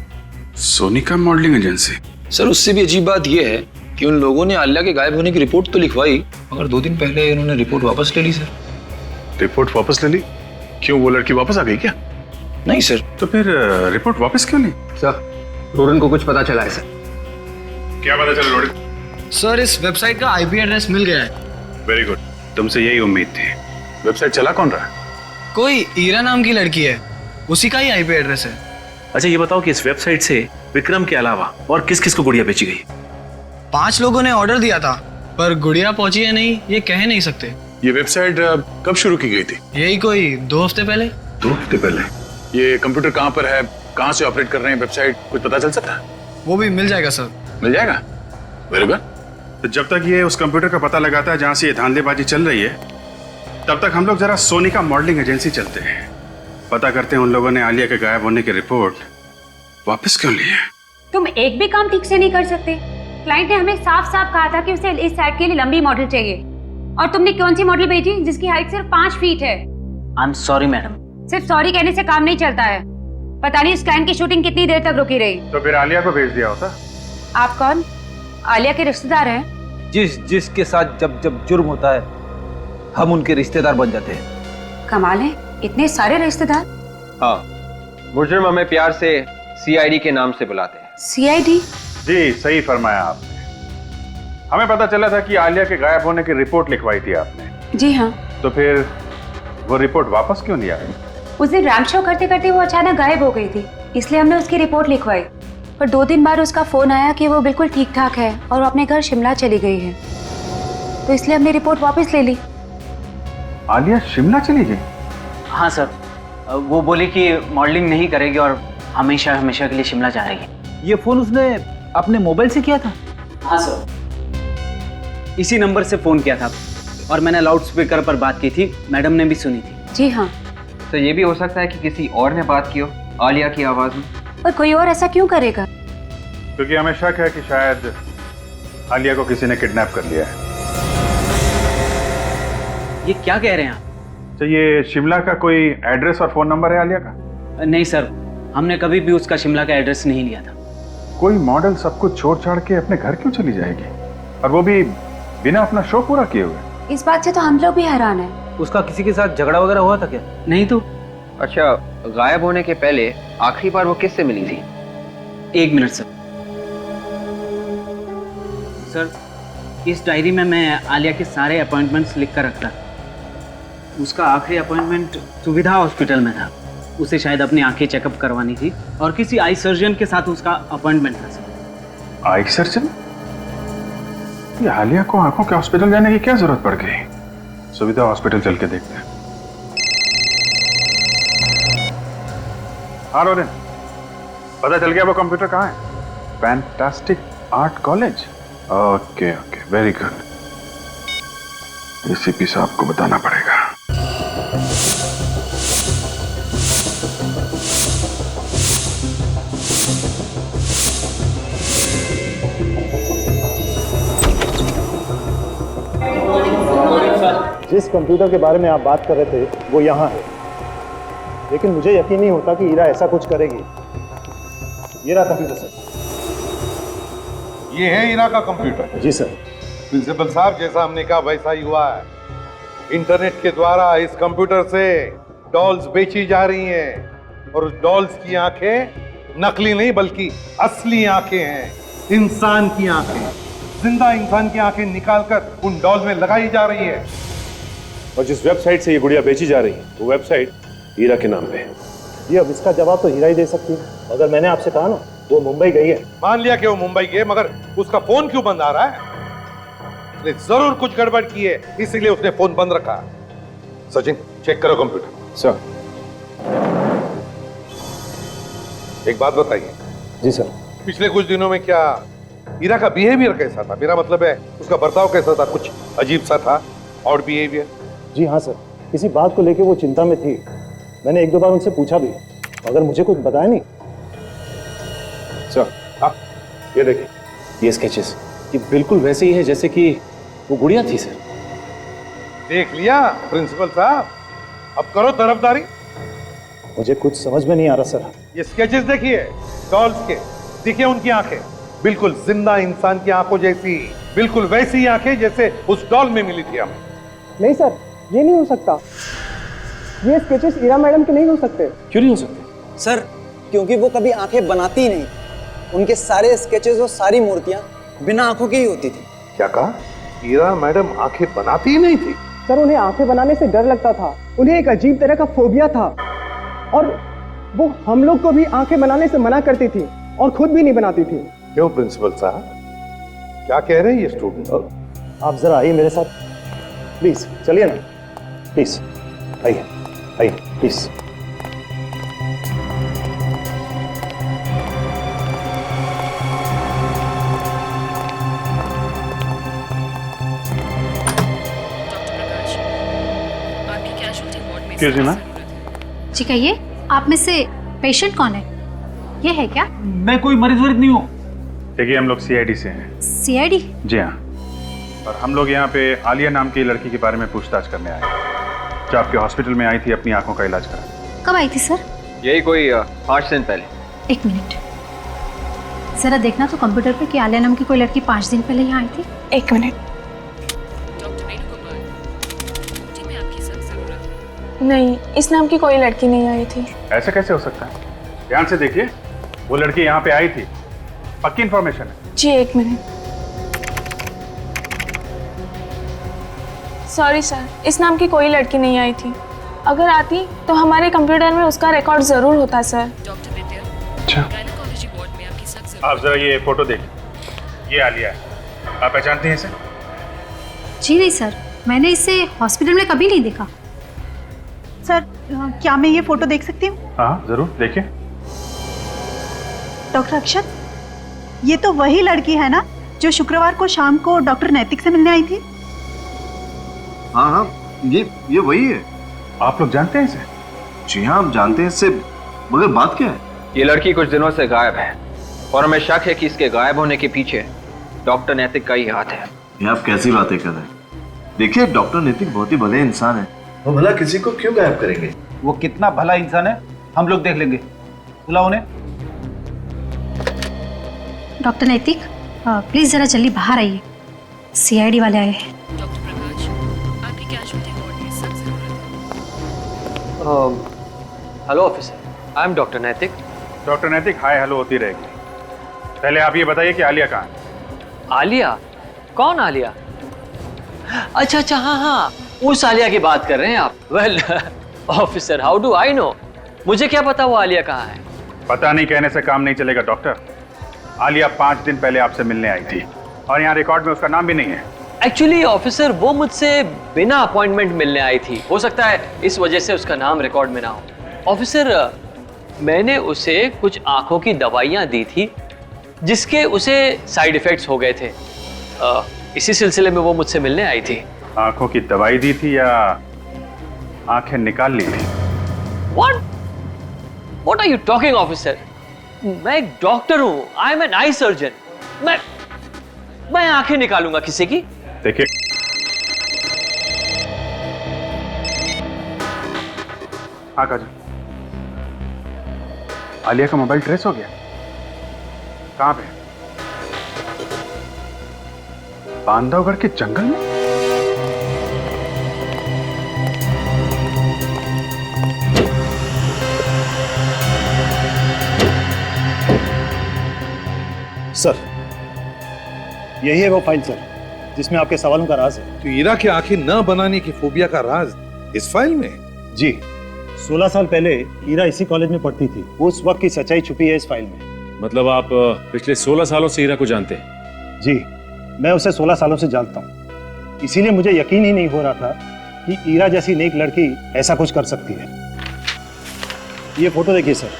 Sonika modelling agency? Sir उससे भी अजीब बात यह है कि उन लोगों ने आलिया के गायब होने की रिपोर्ट तो लिखवाई, मगर 2 दिन पहले उन्होंने रिपोर्ट वापस ले ली सर। रिपोर्ट वापस ले ली? क्यों, वो लड़की वापस आ गई क्या? नहीं सर। तो फिर रिपोर्ट वापस क्यों ली? सर रोडन को कुछ पता चला है सर। क्या पता चला रोडन? सर इस वेबसाइट का IP एड्रेस मिल गया है। वेरी गुड, तुमसे यही उम्मीद थी। वेबसाइट चला कौन रहा है? कोई ईरा नाम की लड़की है, उसी का ही IP एड्रेस है। अच्छा ये बताओ कि इस वेबसाइट से विक्रम के अलावा और किस किस को गुड़िया बेची गई? 5 लोगों ने ऑर्डर दिया था, पर गुड़िया पहुंची है नहीं ये कह नहीं सकते। ये वेबसाइट कब शुरू की गई थी? यही कोई 2 हफ्ते पहले। 2 हफ्ते पहले? ये कंप्यूटर कहाँ पर है, कहाँ से ऑपरेट कर रहे हैं वेबसाइट, कुछ पता चल सकता है? वो भी मिल जाएगा सर। मिल जाएगा? Very good. तो जब तक ये उस कंप्यूटर का पता लगाता है जहाँ से ये धांधलेबाजी चल रही है, तब तक हम लोग जरा सोनिका मॉडलिंग एजेंसी चलते हैं, पता करते हैं उन लोगों ने आलिया के गायब होने की रिपोर्ट वापस क्यों ली है। तुम एक भी काम ठीक से नहीं कर सकते। क्लाइंट ने हमें साफ साफ कहा था कि उसे इस साइट के लिए लंबी मॉडल चाहिए, और तुमने कौन सी मॉडल भेजी जिसकी हाइट सिर्फ 5 फीट है। I am sorry madam. सिर्फ सॉरी कहने से काम नहीं चलता है। पता नहीं इस क्लाइंट की शूटिंग कितनी देर तक रुकी रही। तो फिर आलिया को भेज दिया होता। आप कौन? आलिया के रिश्तेदार हैं? जिसके साथ जब जब जुर्म होता है हम उनके रिश्तेदार बन जाते हैं। कमाल है, इतने सारे रिश्तेदार। हाँ, मुजरिम हमें प्यार से CID के नाम से बुलाते हैं। CID? जी सही फरमाया आपने। हमें पता चला था कि आलिया के गायब होने की रिपोर्ट लिखवाई थी आपने। जी हाँ। तो फिर वो रिपोर्ट वापस क्यों लिया? उस दिन रैंप शो करते करते वो अचानक गायब हो गई थी, इसलिए हमने उसकी रिपोर्ट लिखवाई। पर 2 दिन बाद उसका फोन आया कि वो बिल्कुल ठीक ठाक है और वो अपने घर शिमला चली गई है, तो इसलिए हमने रिपोर्ट वापस ले ली। आलिया शिमला चली गई? हाँ सर, वो बोली कि मॉडलिंग नहीं करेगी और हमेशा हमेशा के लिए शिमला जा रही है। ये फोन उसने अपने मोबाइल से किया था? हाँ सर, इसी नंबर से फोन किया था और मैंने लाउड स्पीकर पर बात की थी, मैडम ने भी सुनी थी। जी हाँ। तो ये भी हो सकता है कि किसी और ने बात की हो आलिया की आवाज में। पर कोई और ऐसा क्यों करेगा? क्योंकि हमें शक है कि शायद आलिया को किसी ने किडनैप कर लिया है। ये क्या कह रहे हैं आप? तो ये शिमला का कोई एड्रेस और फोन नंबर है आलिया का? नहीं सर, हमने कभी भी उसका शिमला का एड्रेस नहीं लिया था। कोई मॉडल सब कुछ छोड़ छाड़ के अपने घर क्यों चली जाएगी, और वो भी बिना अपना शो पूरा किए हुए? इस बात से तो हम लोग भी हैरान हैं। उसका किसी के साथ झगड़ा वगैरह हुआ था क्या? नहीं तो। अच्छा, गायब होने के पहले आखिरी बार वो किससे मिली थी? 1 मिनट सर। सर, इस डायरी में मैं आलिया के सारे अपॉइंटमेंट्स लिख कर रखता। उसका आखिरी अपॉइंटमेंट सुविधा हॉस्पिटल में था। उसे शायद अपनी आंखें चेकअप करवानी थी और किसी आई सर्जन के साथ उसका अपॉइंटमेंट था सर। Eye surgeon? ये आलिया को आंखों के हॉस्पिटल जाने की क्या जरूरत पड़ गई? सुविधा हॉस्पिटल चल के देखते हैं। हाँ रोरिन, पता चल गया वो कंप्यूटर कहाँ है? Fantastic art college. Okay okay, very good. ACP साहब को बताना पड़ेगा। जिस कंप्यूटर के बारे में आप बात कर रहे थे वो यहाँ है, लेकिन मुझे यकीन नहीं होता कि ईरा ऐसा कुछ करेगी। ये रहा कंप्यूटर सर। ये है ईरा का कंप्यूटर? जी सर। प्रिंसिपल साहब, जैसा हमने कहा वैसा ही हुआ है। इंटरनेट के द्वारा इस कंप्यूटर से डॉल्स बेची जा रही हैं और उस डॉल्स की आंखें नकली नहीं बल्कि असली आंखें हैं, इंसान की आंखें। जिंदा इंसान की आंखें निकालकर उन डॉल्स में लगाई जा रही है। और जिस वेबसाइट से ये गुड़िया बेची जा रही है वो वेबसाइट हीरा के नाम पे है। ये अब इसका जवाब तो हीरा ही दे सकती है। अगर मैंने आपसे कहा ना वो मुंबई गई है। मान लिया कि वो मुंबई गई, मगर उसका फोन क्यों बंद आ रहा है? उसने जरूर कुछ गड़बड़ की है, इसीलिए उसने फोन बंद रखा। सचिन, चेक करो कंप्यूटर। सर। एक बात बताइए। जी सर। पिछले कुछ दिनों में क्या हीरा का बिहेवियर कैसा था? मेरा मतलब है उसका बर्ताव कैसा था? कुछ अजीब सा था और बिहेवियर? जी हाँ सर, किसी बात को लेके वो चिंता में थी। मैंने एक दो बार उनसे पूछा भी, मगर मुझे कुछ बताया नहीं। सर, आप ये देखिए, ये स्केचेस ये बिल्कुल वैसे ही है जैसे कि वो गुड़िया थी सर। देख लिया प्रिंसिपल साहब, अब करो तरफदारी। मुझे कुछ समझ में नहीं आ रहा सर। ये स्केचेस देखिए डॉल्स के, देखिए उनकी आंखें बिल्कुल जिंदा इंसान की आंखों जैसी, बिल्कुल वैसी ही आंखें जैसे उस डॉल में मिली थी हमें। नहीं सर, ये नहीं हो सकता। ये स्केचेस ईरा मैडम के नहीं हो सकते। क्यों नहीं हो सकते? सर, क्योंकि वो कभी आंखें बनाती ही नहीं। उनके सारे स्केचेस और सारी मूर्तियां बिना आंखों की ही होती थी। क्या कहा? ईरा मैडम आंखें बनाती ही नहीं थी? सर, उन्हें आंखें बनाने से डर लगता था। उन्हें एक अजीब तरह का फोबिया था और वो हम लोग को भी आंखें बनाने से मना करती थी और खुद भी नहीं बनाती थी। क्यों प्रिंसिपल साहब, क्या कह रहे हैं ये स्टूडेंट? आप जरा आइए मेरे साथ प्लीज। चलिए ना प्लीज, आइए आइए प्लीज। जी कहिए, आप में से पेशेंट कौन है? ये है क्या? मैं कोई मरीज वरीज नहीं हूँ। देखिए, हम लोग सीआईडी से हैं। सीआईडी? जी हाँ, और हम लोग यहाँ पे आलिया नाम की लड़की के बारे में पूछताछ करने आए हैं, जो आपके हॉस्पिटल में आई थी अपनी आंखों का इलाज करा। कब आई थी सर? यही कोई 5 दिन पहले। एक मिनट, जरा देखना तो कंप्यूटर पे कि आलिया नाम की कोई लड़की 5 दिन पहले यहाँ आई थी। एक मिनट। नहीं, इस नाम की कोई लड़की नहीं आई थी। ऐसे कैसे हो सकता है? ध्यान से देखिए, वो लड़की यहाँ पे आई थी, पक्की इन्फॉर्मेशन है। जी एक मिनट। सॉरी सर, इस नाम की कोई लड़की नहीं आई थी। अगर आती तो हमारे कंप्यूटर में उसका रिकॉर्ड जरूर होता सर। अच्छा, आप जरा ये फोटो देखिए, ये आलिया है। आप पहचानती हैं इसे? जी नहीं सर, मैंने इसे हॉस्पिटल में कभी नहीं देखा। सर, क्या मैं ये फोटो देख सकती हूँ? हाँ जरूर, देखिए। डॉक्टर अक्षत, ये तो वही लड़की है ना जो शुक्रवार को शाम को डॉक्टर नैतिक से मिलने आई थी? हाँ हाँ, ये वही है। आप लोग जानते हैं इसे? जी हाँ, हम जानते हैं इससे, मगर बात क्या है? ये लड़की कुछ दिनों से गायब है और हमें शक है कि इसके गायब होने के पीछे डॉक्टर नैतिक का ही हाथ है। ये आप कैसी बातें कर रहे हैं? देखिए, डॉक्टर नैतिक बहुत ही भले इंसान है, वो भला किसी को क्यों गायब करेंगे? वो कितना भला इंसान है हम लोग देख लेंगे। बुलाओ उन्हें। डॉक्टर नैतिक, प्लीज जरा जल्दी बाहर आइए, सीआईडी वाले आए हैं। Hello officer, I am doctor नैतिक। डॉक्टर नैतिक, हाय हेलो होती रहेगी। पहले आप ये बताइए कि आलिया कहाँ है? आलिया? कौन आलिया? अच्छा अच्छा, हाँ हाँ, उस आलिया की बात कर रहे हैं आप। Well officer, how do I know? मुझे क्या पता वो आलिया कहाँ है? पता नहीं कहने से काम नहीं चलेगा डॉक्टर। आलिया 5 दिन पहले आपसे मिलने आई थी और यहाँ रिकॉर्ड में उसका नाम भी नहीं है। एक्चुअली ऑफिसर, वो मुझसे बिना अपॉइंटमेंट मिलने आई थी। हो सकता है इस वजह से उसका नाम रिकॉर्ड में ना हो। ऑफिसर, मैंने उसे कुछ आंखों की दवाइयाँ दी थी जिसके उसे साइड इफेक्ट्स हो गए थे। इसी सिलसिले में वो मुझसे मिलने आई थी। आंखों की दवाई दी थी या आंखें निकाल ली थी? What are you talking, officer? मैं एक डॉक्टर हूँ, I am an eye surgeon. मैं आंखें निकालूंगा किसी की? देखिए, हाँ काजल, आलिया का मोबाइल ट्रेस हो गया? कहाँ पे? बांधवगढ़ के जंगल में? सर, यही है वो फाइल सर, जिसमें आपके सवालों का राज है। तो ईरा की आंखें न बनाने की फोबिया का राज इस फाइल में? जी, 16 साल पहले ईरा इसी कॉलेज में पढ़ती थी। उस वक्त की सच्चाई छुपी है इस फाइल में। मतलब आप पिछले 16 सालों से ईरा को जानते हैं? जी, मैं उसे 16 सालों से जानता हूँ। इसीलिए मुझे यकीन ही नहीं हो रहा था कि ईरा जैसी नेक लड़की ऐसा कुछ कर सकती है। ये फोटो देखिए सर,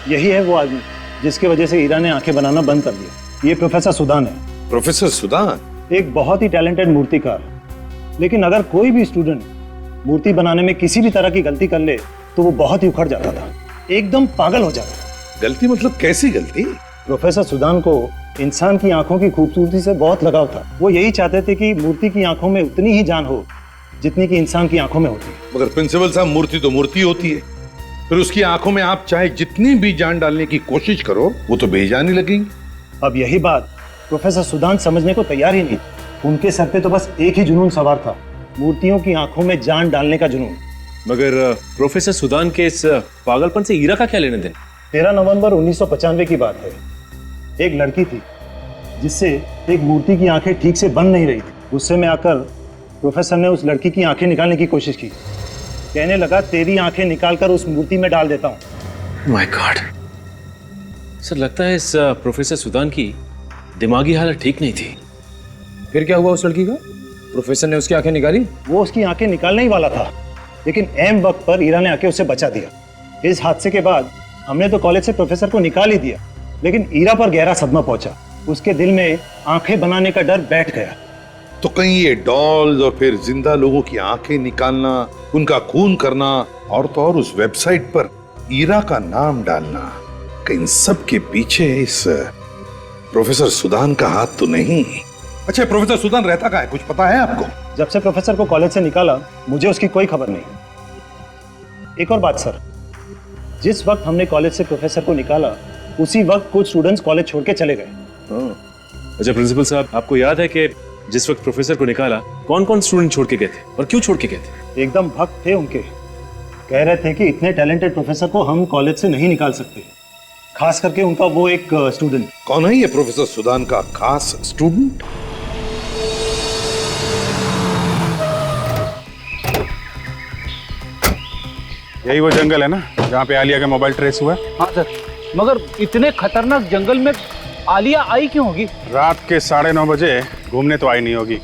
यही है वो आदमी जिसकी वजह से ईरा ने आंखें बनाना बंद कर दिया। ये प्रोफेसर सुदान है। प्रोफेसर सुदान एक बहुत ही टैलेंटेड मूर्तिकार, लेकिन अगर कोई भी स्टूडेंट मूर्ति बनाने में किसी भी तरह की गलती कर ले तो वो बहुत ही उखड़ जाता था, एकदम पागल हो जाता। गलती मतलब कैसी गलती? प्रोफेसर सुदान को इंसान की आंखों की खूबसूरती से बहुत लगाव था। वो यही चाहते थे कि मूर्ति की आंखों में उतनी ही जान हो जितनी की इंसान की आंखों में होती है। मगर प्रिंसिपल साहब, मूर्ति तो मूर्ति होती है, फिर उसकी आंखों में आप चाहे जितनी भी जान डालने की कोशिश करो वो तो बेजान ही लगेगी। अब यही बात प्रोफेसर सुदान समझने को तैयार ही नहीं। उनके सर पे तो बस एक ही जुनून सवार था, मूर्तियों की आंखों में जान डालने का जुनून। मगर प्रोफेसर सुदान के इस पागलपन से ईरा का क्या लेने देने? 13 नवंबर 1995 की बात है। एक लड़की थी जिससे एक मूर्ति की आंखें ठीक से बंद नहीं रही थी। गुस्से में आकर प्रोफेसर ने उस लड़की की आंखें निकालने की कोशिश की। कहने लगा, तेरी आंखें निकालकर उस मूर्ति में डाल देता हूँ। माय गॉड सर, लगता है इस प्रोफेसर सुदान की दिमागी हालत ठीक नहीं थी। फिर क्या हुआ उस लड़की का? प्रोफेसर ने उसकी आंखें निकाली? वो उसकी आंखें निकालने ही वाला था, लेकिन ऐन वक्त पर ईरा ने आके उसे बचा दिया। इस हादसे के बाद हमने तो कॉलेज से प्रोफेसर को निकाल ही दिया, लेकिन ईरा पर गहरा सदमा पहुंचा। उसके दिल में आंखें बनाने का डर बैठ गया। तो कहीं ये डॉल्स और फिर जिंदा लोगों की आंखें निकालना, उनका खून करना और तो और उस वेबसाइट पर ईरा का नाम डालना, कहीं सब के पीछे इस प्रोफेसर सुदान का हाथ तो नहीं? अच्छा, प्रोफेसर सुदान रहता कहाँ है, कुछ पता है आपको? जब से प्रोफेसर को कॉलेज से निकाला मुझे उसकी कोई खबर नहीं। एक और बात सर, जिस वक्त हमने कॉलेज से प्रोफेसर को निकाला उसी वक्त कुछ स्टूडेंट्स कॉलेज छोड़ के चले गए। अच्छा प्रिंसिपल साहब, आपको याद है कि जिस वक्त प्रोफेसर को निकाला कौन कौन स्टूडेंट छोड़ के गए थे और क्यों छोड़ के गए थे? एकदम भक्त थे उनके। कह रहे थे कि इतने टैलेंटेड प्रोफेसर को हम कॉलेज से नहीं निकाल सकते, खास करके उनका वो एक स्टूडेंट। कौन है ये प्रोफेसर सुदान का खास स्टूडेंट? यही वो जंगल है ना जहाँ पे आलिया का मोबाइल ट्रेस हुआ? हाँ सर, मगर इतने खतरनाक जंगल में आलिया आई क्यों होगी? रात के 9:30 बजे घूमने तो आई नहीं होगी,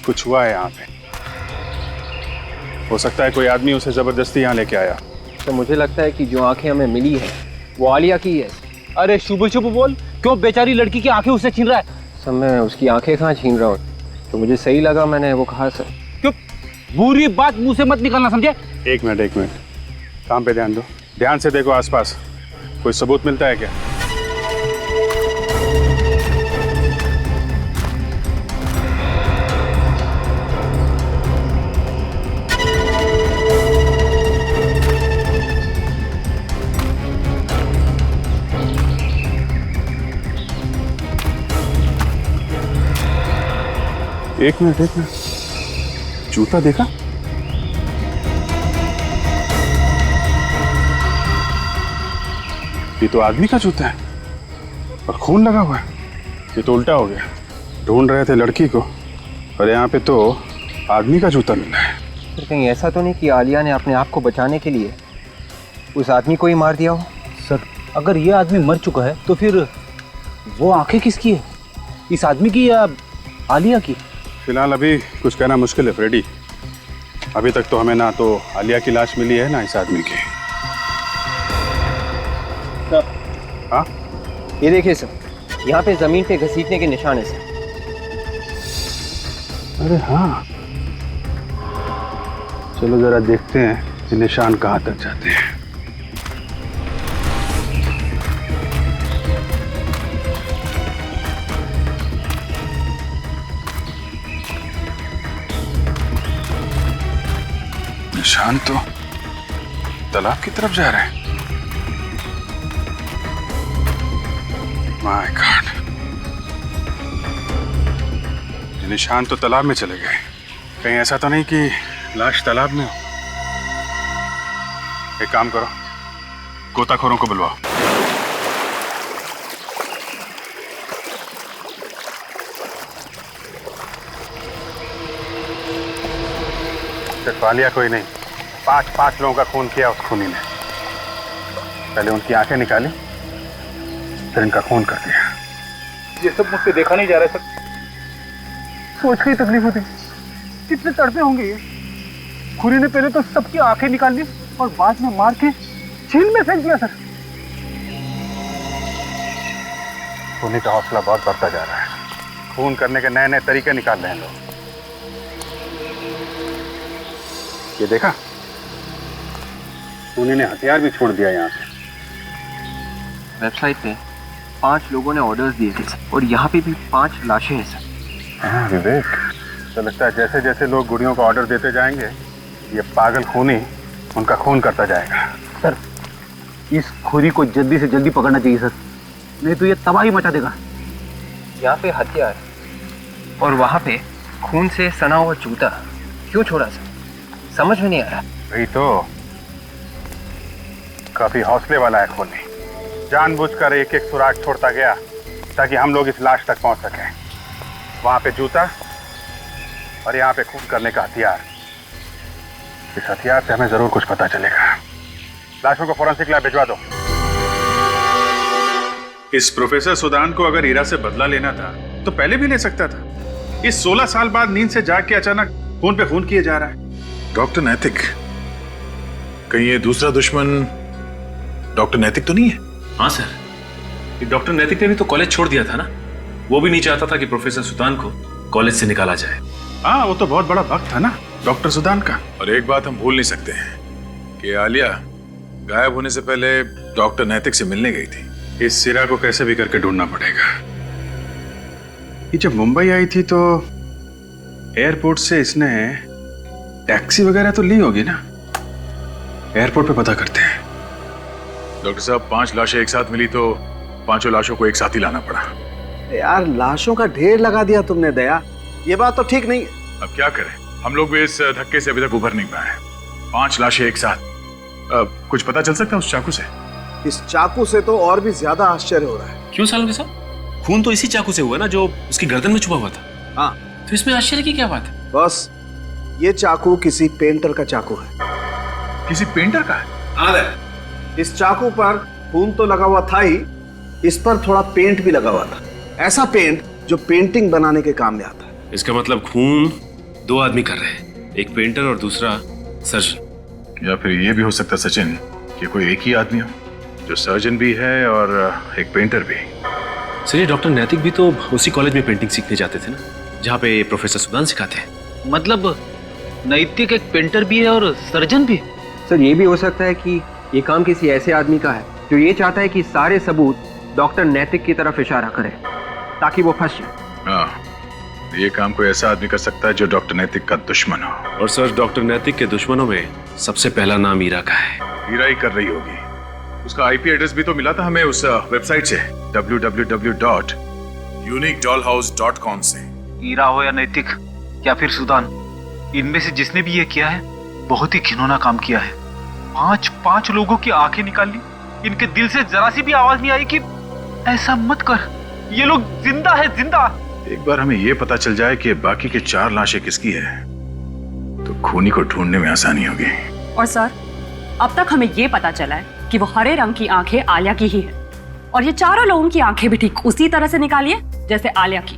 कुछ हुआ है यहाँ पे। हो सकता है कोई आदमी उसे जबरदस्ती यहाँ लेके आया। तो मुझे लगता है कि जो आंखें हमें मिली है वो आलिया की है। अरे शुभ शुभ बोल, क्यों बेचारी लड़की की आंखें उससे छीन रहा है? सर मैं उसकी आंखें कहाँ छीन रहा हूँ, तो मुझे सही लगा मैंने वो कहा सर। क्यों बुरी बात मुंह से मत निकालना, समझे? एक मिनट, काम पे ध्यान दो, ध्यान से देखो आसपास, कोई सबूत मिलता है क्या? एक मिनट, जूता देखा? ये तो आदमी का जूता है और खून लगा हुआ है। ये तो उल्टा हो गया, ढूंढ रहे थे लड़की को और यहाँ पे तो आदमी का जूता मिला है। तो कहीं ऐसा तो नहीं कि आलिया ने अपने आप को बचाने के लिए उस आदमी को ही मार दिया हो? सर अगर ये आदमी मर चुका है तो फिर वो आंखें किसकी है, इस आदमी की या आलिया की? फिलहाल अभी कुछ कहना मुश्किल है फ्रेडी। अभी तक तो हमें ना तो आलिया की लाश मिली है ना इस आदमी की। हाँ ये देखिए सर, यहाँ पे जमीन पे घसीटने के निशान है सर। अरे हाँ, चलो जरा देखते हैं ये निशान कहाँ तक जाते हैं। निशान तो तालाब की तरफ जा रहे हैं। माय गॉड, ये निशान तो तालाब में चले गए। कहीं ऐसा तो नहीं कि लाश तालाब में हो। एक काम करो, गोताखोरों को बुलवाओ। सिर्फ आलिया कोई नहीं, 5 लोगों का खून किया उस खूनी ने। पहले उनकी आंखें निकाली, फिर इनका खून कर दिया। ये सब मुझसे देखा नहीं जा रहा है सर। सोच के ही तकलीफ होती, कितने तड़पे होंगे ये। खूनी ने पहले तो सबकी आंखें निकाल ली और बाद में मार के झील में फेंक दिया सर। खूनी का हौसला बहुत बढ़ता जा रहा है। खून करने के नए नए तरीके निकाल रहे हैं लोग। ये देखा, खूनी ने हथियार भी छोड़ दिया यहाँ पे। वेबसाइट पे 5 लोगों ने ऑर्डर्स दिए थे और यहाँ पे भी 5 लाशें हैं सर। हाँ विवेक, तो लगता है जैसे जैसे लोग गुड़ियों का ऑर्डर देते जाएंगे, ये पागल खूनी उनका खून करता जाएगा। सर, इस खूनी को जल्दी से जल्दी पकड़ना चाहिए सर, नहीं तो ये तबाही मचा देगा। यहाँ पे हथियार और वहाँ पे खून से सना हुआ जूता क्यों छोड़ा सर? समझ में नहीं आ रहा। वही तो, काफी हौसले वाला है खूनी। जानबूझकर एक एक सुराग छोड़ता गया ताकि हम लोग इस लाश तक पहुंच सकें। वहां पे जूता और यहाँ पे खून करने का हथियार। इस हथियार से हमें जरूर कुछ पता चलेगा। लाशों को फोरेंसिक लैब भिजवा दो। इस प्रोफेसर सुदान को अगर ईरा से बदला लेना था तो पहले भी ले सकता था। इस 16 साल बाद नींद से जाग के अचानक खून पे खून किए जा रहा है। डॉक्टर नैतिक, कहीं ये दूसरा दुश्मन डॉक्टर नैतिक तो नहीं है? हाँ सर, डॉक्टर नैतिक ने भी तो कॉलेज छोड़ दिया था ना। वो भी नहीं चाहता था कि प्रोफेसर सुदान को कॉलेज से निकाला जाए। हाँ, वो तो बहुत बड़ा वक्त था ना डॉक्टर सुदान का। और एक बात हम भूल नहीं सकते हैं कि आलिया गायब होने से पहले डॉक्टर नैतिक से मिलने गई थी। इस सिरा को कैसे भी करके ढूंढना पड़ेगा। ये जब मुंबई आई थी तो एयरपोर्ट से इसने टैक्सी वगैरह तो ली होगी ना। एयरपोर्ट पे पता करते हैं। डॉक्टर साहब, 5 लाशें एक साथ मिली तो 5 लाशों को एक साथ ही लाना पड़ा। यार, लाशों का ढेर लगा दिया तुमने दया, ये बात तो ठीक नहीं है। अब क्या करें, हम लोग भी इस धक्के से अभी तक उभर नहीं पाए। 5 लाशें एक साथ। कुछ पता चल सकता है उस चाकू से? इस चाकू से तो और भी ज्यादा आश्चर्य हो रहा है। क्यों सालों के साहब? खून तो इसी चाकू से हुआ ना जो उसकी गर्दन में छुपा हुआ था। हाँ, तो इसमें आश्चर्य की क्या बात है? बस ये चाकू किसी पेंटर का चाकू है। किसी पेंटर का है? हाँ, इस चाकू पर खून तो लगा हुआ था ही, इस पर थोड़ा पेंट भी लगा हुआ था। ऐसा पेंट जो पेंटिंग बनाने के काम में आता है। इसका मतलब खून 2 आदमी कर रहे हैं, एक पेंटर और दूसरा सर्जन। या फिर ये भी हो सकता सचिन कि कोई एक ही आदमी हो जो सर्जन भी है और एक पेंटर भी। सर, ये डॉक्टर नैतिक भी तो उसी कॉलेज में पेंटिंग सीखने जाते थे ना, जहाँ पे प्रोफेसर सुदान सिखाते हैं। मतलब नैतिक एक पेंटर भी है और सर्जन भी? सर, ये भी हो सकता है कि ये काम किसी ऐसे आदमी का है जो ये चाहता है कि सारे सबूत डॉक्टर नैतिक की तरफ इशारा करें ताकि वो फंस जाए। हाँ, ये काम कोई ऐसा आदमी कर सकता है जो डॉक्टर नैतिक का दुश्मन हो। और सर, डॉक्टर नैतिक के दुश्मनों में सबसे पहला नाम ईरा का है। ईरा ही कर रही होगी। उसका आईपी एड्रेस भी तो मिला था हमें उस वेबसाइट से, www.uniquedollhouse.com से। ईरा हो या नैतिक या फिर सुदान, इनमें से जिसने भी ये किया है बहुत ही घिनौना काम किया है। 5 लोगों की आंखें निकाल ली। इनके दिल से जरा सी भी आवाज नहीं आई कि ऐसा मत कर। ये लोग जिंदा है, जिंदा। एक बार हमें ये पता चल जाए कि बाकी के 4 लाशें किसकी है तो खूनी को ढूंढने में आसानी होगी। और सर, अब तक हमें ये पता चला है कि वो हरे रंग की आंखें आलिया की ही है और ये चारों लोगों की आंखें भी ठीक उसी तरह से निकाली है जैसे आलिया की,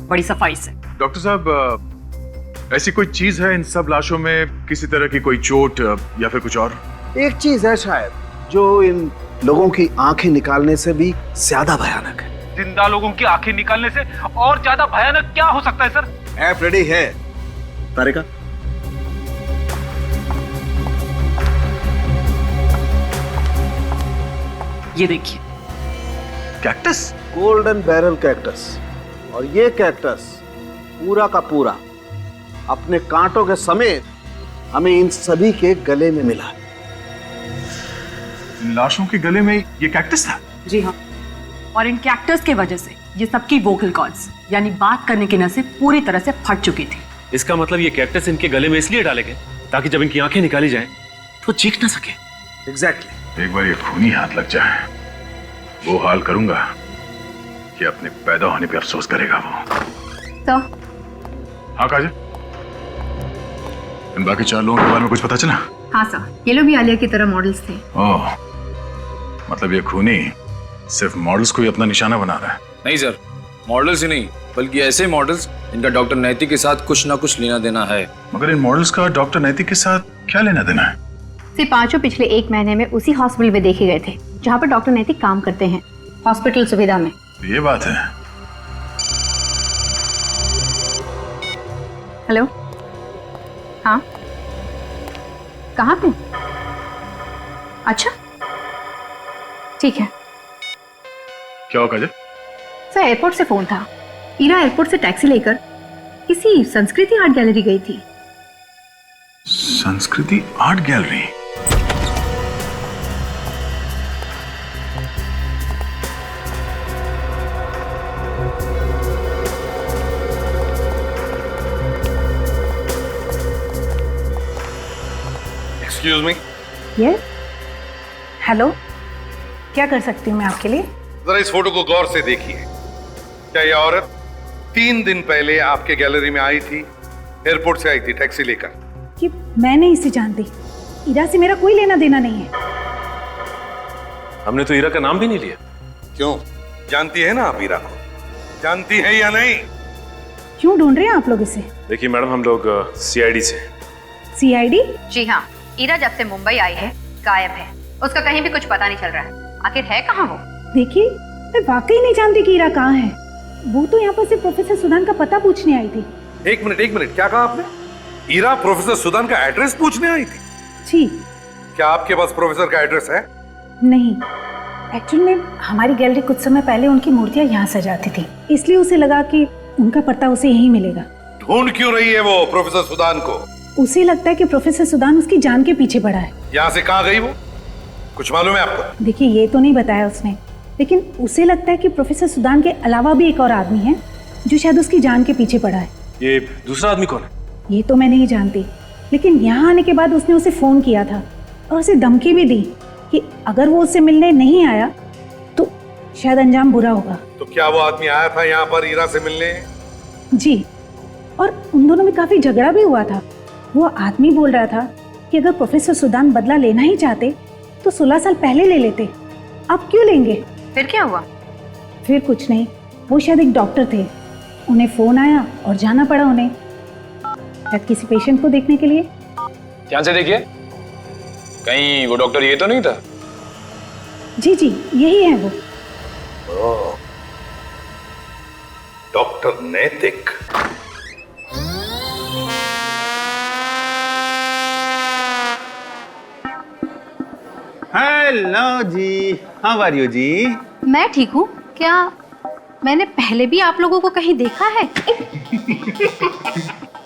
बड़ी सफाई से। डॉक्टर साहब, ऐसी कोई चीज है इन सब लाशों में, किसी तरह की कोई चोट या फिर कुछ और? एक चीज है शायद जो इन लोगों की आंखें निकालने से भी ज्यादा भयानक है। जिंदा लोगों की आंखें निकालने से और ज्यादा भयानक क्या हो सकता है सर? ऐप रेडी है तारिका? ये देखिए, कैक्टस, गोल्डन बैरल कैक्टस। और ये कैक्टस पूरा का पूरा अपने कांटों के समेत हमें इन सभी के गले में मिला। इन लाशों के गले में ये कैक्टस था? जी हाँ, और इन कैक्टस के वजह से ये सबकी वोकल कॉर्ड्स यानी बात करने की नसें पूरी तरह से फट चुकी थी। इसका मतलब ये कैक्टस इनके गले में इसलिए डाले गए ताकि जब इनकी आंखें निकाली जाएं तो चीख ना सके। एग्जैक्टली। एक बार ये खूनी हाथ लग जाए, वो हाल करूंगा कि अपने पैदा होने पे अफसोस करेगा वो। तो हाँ काजल, इन बाकी 4 लोगों के बारे में कुछ पता चला? हाँ सर, ये लोग भी आलिया की तरह मॉडल्स थे। ओह, मतलब ये खूनी सिर्फ मॉडल्स को ही अपना निशाना बना रहा है? नहीं सर, मॉडल्स ही नहीं बल्कि ऐसे मॉडल्स इनका डॉक्टर नैतिक के साथ कुछ ना कुछ लेना देना है। मगर इन मॉडल्स का डॉक्टर नैतिक के साथ क्या लेना देना है? से 5 पिछले 1 महीने में उसी हॉस्पिटल में देखे गए थे जहाँ पर डॉक्टर नैतिक काम करते हैं, हॉस्पिटल सुविधा में। ये बात है। हेलो, हाँ, कहाँ पे? अच्छा, ठीक है। क्या हो काजल? सर, एयरपोर्ट से फोन था। ईरा एयरपोर्ट से टैक्सी लेकर किसी संस्कृति आर्ट गैलरी गई थी। संस्कृति art gallery? Excuse me. Yes, hello, क्या कर सकती हूँ मैं आपके लिए? जरा इस फोटो को गौर से देखिए। क्या यह औरत 3 दिन पहले आपके गैलरी में आई थी? एयरपोर्ट से आई थी टैक्सी लेकर। कि मैं नहीं इसे जानती, ईरा से मेरा कोई लेना देना नहीं है। हमने तो ईरा का नाम भी नहीं लिया। क्यों, जानती है ना आप ईरा को? जानती है या नहीं? क्यों ढूंढ रहे हैं आप लोग इसे? देखिए मैडम, हम लोग सीआईडी से। सीआईडी? जी हाँ, ईरा जब से मुंबई आई है गायब है, उसका कहीं भी कुछ पता नहीं चल रहा है। आखिर है कहाँ वो? देखिए, मैं वाकई नहीं जानती कि ईरा कहाँ है। वो तो यहाँ पर सिर्फ प्रोफेसर सुदान का पता पूछने आई थी। एक मिनट, क्या कहा आपने? ईरा प्रोफेसर सुदान का एड्रेस पूछने आई थी? जी। क्या आपके पास प्रोफेसर का एड्रेस है? नहीं, एक्चुअल में हमारी गैलरी कुछ समय पहले उनकी मूर्तियां यहाँ सजाती थी, इसलिए उसे लगा कि उनका पता उसे यहीं मिलेगा। ढूंढ क्यों रही है वो प्रोफेसर सुदान को? उसे लगता है कि प्रोफेसर सुदान उसकी जान के पीछे पड़ा है। यहाँ से कहाँ गई वो? कुछ मालूम है आपको? देखिए, ये तो नहीं बताया उसने, लेकिन उसे लगता है कि प्रोफेसर सुदान के अलावा भी एक और आदमी है जो शायद उसकी जान के पीछे पड़ा है। ये दूसरा आदमी कौन है? ये तो मैं नहीं जानती, लेकिन यहाँ आने के बाद उसने उसे फोन किया था और उसे धमकी भी दी कि अगर वो उससे मिलने नहीं आया तो शायद अंजाम बुरा होगा। तो क्या वो आदमी आया था यहाँ पर ईरा से मिलने? जी, और उन दोनों में काफी झगड़ा भी हुआ था। वो आदमी बोल रहा था कि अगर प्रोफेसर सुदान बदला लेना ही चाहते तो 16 साल पहले ले लेते, अब क्यों लेंगे? फिर क्या हुआ? फिर कुछ नहीं, वो शायद एक डॉक्टर थे, उन्हें फोन आया और जाना पड़ा उन्हें, शायद किसी पेशेंट को देखने के लिए। ध्यान से देखिए, कहीं वो डॉक्टर ये तो नहीं था? जी जी, यही है वो। डॉक्टर नैतिक। हेलो जी, हाउ आर यू जी? मैं ठीक हूँ। क्या मैंने पहले भी आप लोगों को कहीं देखा है?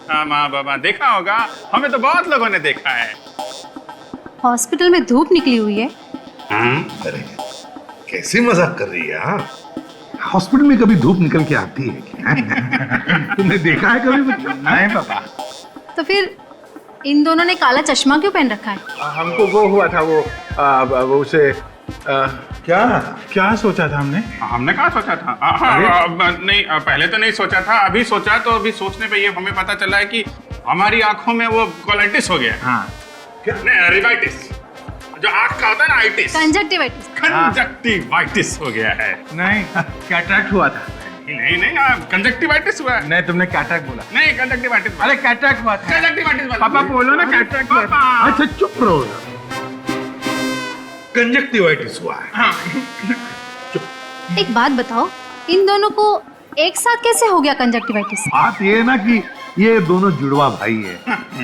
हाँ माँ बाबा, देखा होगा, हमें तो बहुत लोगों ने देखा है। हॉस्पिटल में धूप निकली हुई है। अरे कैसी मजाक कर रही है? हाँ, हॉस्पिटल में कभी धूप निकल के आती है क्या? तुमने देखा है कभी? नहीं पापा। तो फिर इन दोनों ने काला चश्मा क्यों पहन रखा है? हमको वो हुआ था, वो उसे क्या सोचा था हमने? हमने कहाँ सोचा था? नहीं, पहले तो नहीं सोचा था, अभी सोचा तो अभी सोचने पे ये हमें पता चला है कि हमारी आंखों में वो कोलाइटिस हो गया। हाँ, क्या? रिवाइटिस, जो आंख का होता है ना, आइटिस, कंजक्टिवाइटिस हो गया है। नहीं, कैटरैक्ट हुआ था। नहीं, कंजक्टिवाइटिस हुआ है। नहीं, तुमने कैटरैक्ट बोला। नहीं, कंजक्टिवाइटिस। अरे कैटरैक्ट हुआ था। कंजक्टिवाइटिस पापा बोलो ना, कैटरैक्ट हुआ था। अच्छा चुप रहो, कंजक्टिवाइटिस हुआ है। हाँ। एक बात बताओ, इन दोनों को एक साथ कैसे हो गया कंजक्टिवाइटिस? बात ये है ना कि ये दोनों जुड़वा भाई है,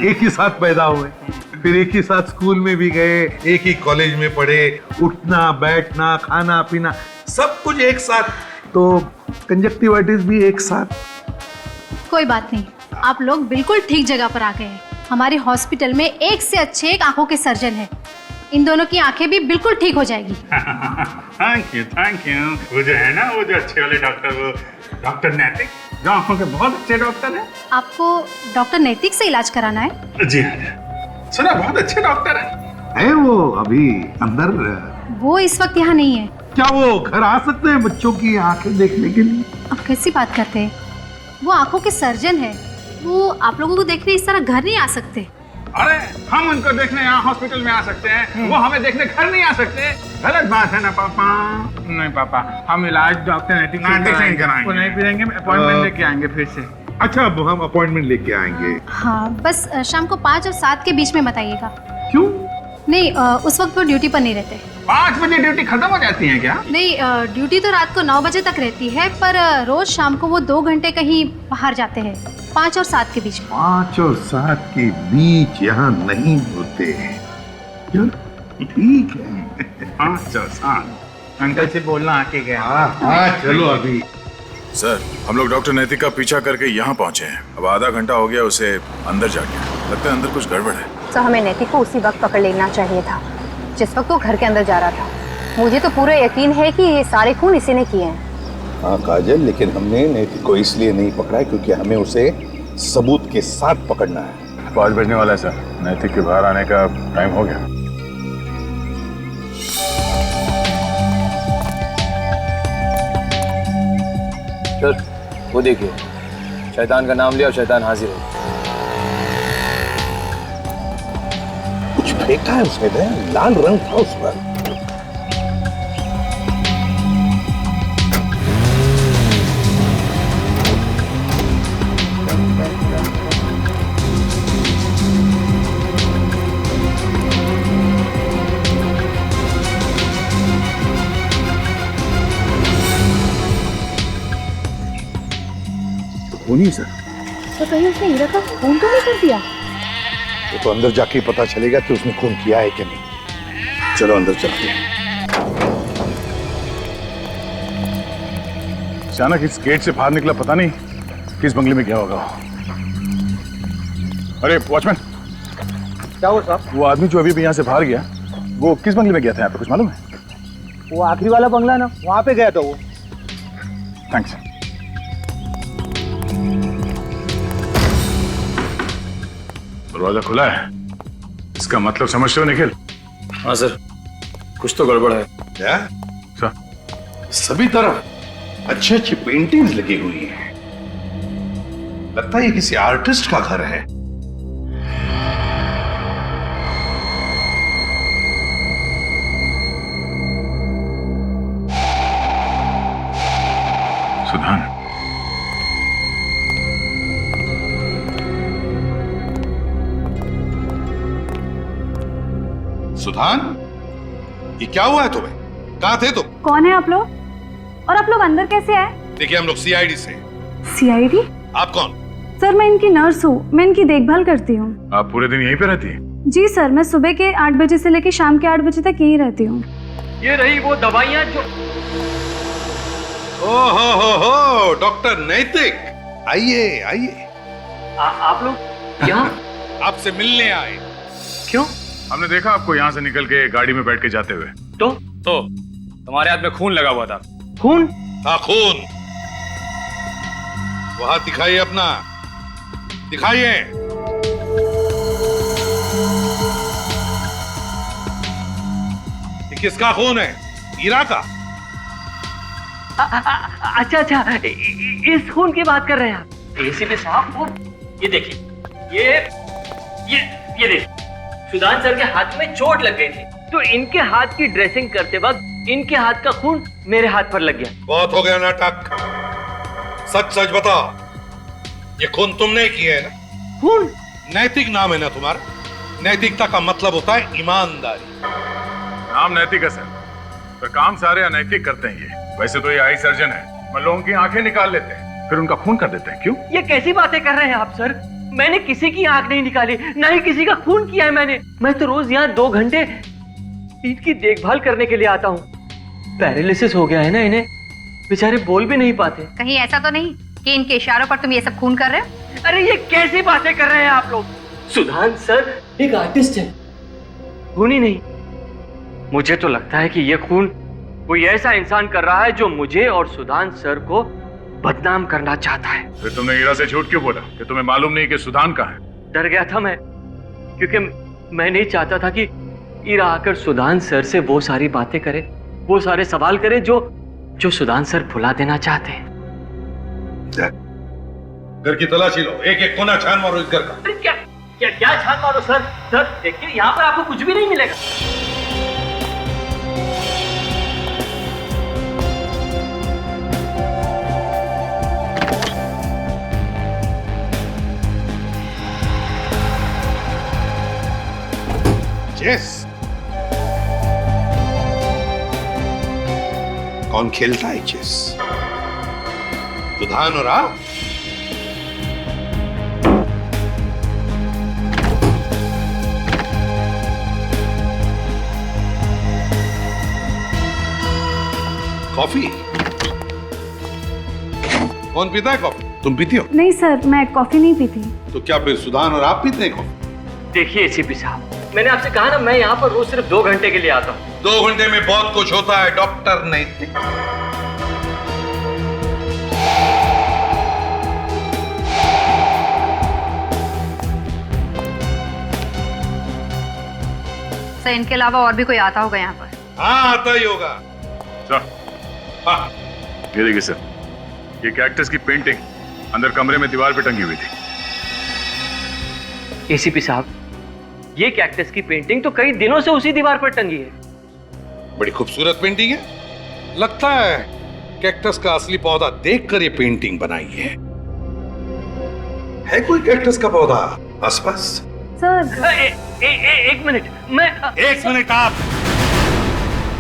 एक ही साथ पैदा हुए, फिर एक ही साथ स्कूल में भी गए, एक ही कॉलेज में पढ़े, उठना बैठना खाना पीना सब कुछ एक साथ, तो कंजक्टिवाइटिस भी एक साथ। कोई बात नहीं, आप लोग बिल्कुल ठीक जगह पर आ गए हैं। हमारे हॉस्पिटल में एक से अच्छे एक आंखों के सर्जन हैं। इन दोनों की आंखें भी बिल्कुल ठीक हो जाएगी। Thank you thank you. वो जो है ना, वो जो अच्छे वाले डॉक्टर, वो डॉक्टर नैतिक, जो आंखों के बहुत अच्छे डॉक्टर हैं। आपको डॉक्टर नैतिक से इलाज कराना है? जी हाँ, सुना बहुत अच्छे डॉक्टर है वो अभी अंदर? वो इस वक्त यहाँ नहीं है। क्या वो घर आ सकते हैं बच्चों की आंखें देखने के लिए? आप कैसी बात करते हैं? वो आंखों के सर्जन है, वो आप लोगों को देखने इस तरह घर नहीं आ सकते। अरे हम उनको देखने यहाँ हॉस्पिटल में आ सकते हैं, वो हमें देखने घर नहीं आ सकते। गलत बात है ना पापा? नहीं पापा, हम इलाज डॉक्टर नैतिक से ही कराएंगे। वो नहीं फिरेंगे, अपॉइंटमेंट लेके आएंगे फिर से। अच्छा, अब हम अपॉइंटमेंट लेके आएंगे। हाँ, बस शाम को 5 और 7 के बीच में बताइएगा। क्यों? नहीं, उस वक्त वो ड्यूटी पर नहीं रहते। 5 बजे ड्यूटी खत्म हो जाती है क्या? नहीं, ड्यूटी तो रात को 9 बजे तक रहती है, पर रोज शाम को वो 2 घंटे कहीं बाहर जाते हैं, 5 और 7 के बीच में। 5 और 7 के बीच यहाँ नहीं होते। ठीक है। 5 और 7 अंकल से बोलना आके गया। हाँ चलो अभी। सर, हम लोग डॉक्टर नैतिक का पीछा करके यहाँ पहुँचे हैं। अब आधा घंटा हो गया उसे अंदर जाके, लगता है अंदर कुछ गड़बड़ है। तो हमें नैतिक को उसी वक्त पकड़ लेना चाहिए था जिस वक्त वो घर के अंदर जा रहा था। मुझे तो पूरा यकीन है कि ये सारे खून इसी ने किए हैं। हाँ काजल, लेकिन हमने नैतिक को इसलिए नहीं पकड़ा है क्योंकि हमें उसे सबूत के साथ पकड़ना है। 5 बजने वाला है सर, नैतिक के बाहर आने का टाइम हो गया। सर, वो देखिए, शैतान का नाम लिया और शैतान हाजिर हो। कुछ फेंका है उसने, लाल रंग था उस पर। खूनी सर। तो कहीं उसने हीरा का खून तो नहीं कर दिया? वो तो अंदर जाके पता चलेगा कि उसने खून किया है कि नहीं। चलो अंदर चलते हैं। अचानक इस गेट से बाहर निकला, पता नहीं किस बंगले में गया होगा। अरे वॉचमैन, क्या हुआ साहब? वो आदमी जो अभी भी यहाँ से बाहर गया, वो किस बंगले में गया था? यहाँ पे कुछ मालूम है? वो आखिरी वाला बंगला ना, वहाँ पे गया था वो। थैंक्स। दरवाजा खुला है, इसका मतलब समझते हो निखिल? हाँ सर, कुछ तो गड़बड़ है। क्या सर? सभी तरफ अच्छी अच्छी पेंटिंग्स लगी हुई हैं। लगता है ये किसी आर्टिस्ट का घर है। सुधान, सुधान, ये क्या हुआ है तुम्हें? कहाँ थे तुम? कौन है आप लोग? और आप लोग अंदर कैसे आए? देखिए, हम लोग सीआईडी से। सीआईडी? आप कौन? सर, मैं इनकी नर्स हूँ, मैं इनकी देखभाल करती हूँ। आप पूरे दिन यहीं पे रहती हैं? जी सर, मैं सुबह के 8 बजे से लेकर शाम के 8 बजे तक यहीं रहती हूँ। ये रही वो दवाइयाँ जो... ओहो, डॉक्टर नैतिक, आइए आइए। आप लोग यहाँ? आपसे मिलने आए। क्यों? हमने देखा आपको यहाँ से निकल के गाड़ी में बैठ के जाते हुए। तो तुम्हारे हाथ में खून लगा हुआ था। खून? हाँ, खून। वो हाथ दिखाइए अपना, दिखाइए। ये किसका खून है? हीरा का? अच्छा, इस खून की बात कर रहे हैं आप? एसीपी साहब, वो ये देखिए, ये देखिए, सुधान सर के हाथ में चोट लग गई थी, तो इनके हाथ की ड्रेसिंग करते वक्त इनके हाथ का खून मेरे हाथ पर लग गया। बहुत हो गया नाटक, सच सच बताओ, ये खून तुमने किया है ना? खून? नैतिक नाम है ना तुम्हारा? नैतिकता का मतलब होता है ईमानदारी। नाम नैतिक है सर, पर काम सारे अनैतिक करते हैं ये। वैसे तो ये आई सर्जन है, मैं लोगों की आंखें निकाल लेते हैं, फिर उनका खून कर देते हैं। क्यों? ये कैसी बातें कर रहे हैं आप सर? मैंने किसी की आंख नहीं निकाली, ना ही किसी का खून किया है मैंने। मैं तो रोज यहाँ 2 घंटे इनकी देखभाल करने के लिए आता हूँ। पैरालिसिस हो गया है ना इन्हें, बेचारे बोल भी नहीं पाते। कहीं ऐसा तो नहीं कि इनके इशारों पर तुम ये सब खून कर रहे हो? अरे ये कैसी बातें कर रहे हैं आप लोग? सुधान सर एक आर्टिस्ट है, खूनी नहीं। मुझे तो लगता है कि ये खून कोई ऐसा इंसान कर रहा है जो मुझे और सुधान सर को बदनाम करना चाहता है। फिर तुमने ईरा से झूठ क्यों बोला कि तुम्हें मालूम नहीं कि सुधान कहाँ है? डर गया था मैं, क्योंकि मैं नहीं चाहता था कि ईरा आकर सुधान सर से वो सारी बातें करे, वो सारे सवाल करे जो सुधान सर भुला देना चाहते हैं। घर की तलाशी लो, एक एक कोना छान मारो इस घर का। अरे क्या छान मारो सर? सर देखिए, यहाँ पर आपको कुछ भी नहीं मिलेगा। चेस कौन खेलता है चेस? सुधान और आप? कॉफी कौन पीता है कॉफी? तुम पीती हो? नहीं सर, मैं कॉफी नहीं पीती। तो क्या फिर सुधान और आप पीते हैं कॉफी? देखिए एसीपी साहब, मैंने आपसे कहा ना, मैं यहाँ पर रोज सिर्फ 2 घंटे के लिए आता हूँ। 2 घंटे में बहुत कुछ होता है डॉक्टर नैतिक। सर इनके अलावा और भी कोई आता होगा यहाँ पर? हाँ, आता ही होगा। हाँ, ये देखिए सर, ये कैक्टस की पेंटिंग अंदर कमरे में दीवार पे टंगी हुई थी। एसीपी साहब, ये कैक्टस की पेंटिंग तो कई दिनों से उसी दीवार पर टंगी है। बड़ी खूबसूरत पेंटिंग है। लगता है कैक्टस का असली पौधा देखकर ये पेंटिंग बनाई है कोई कैक्टस का पौधा आसपास? सर एक मिनट, मैं 1 मिनट आप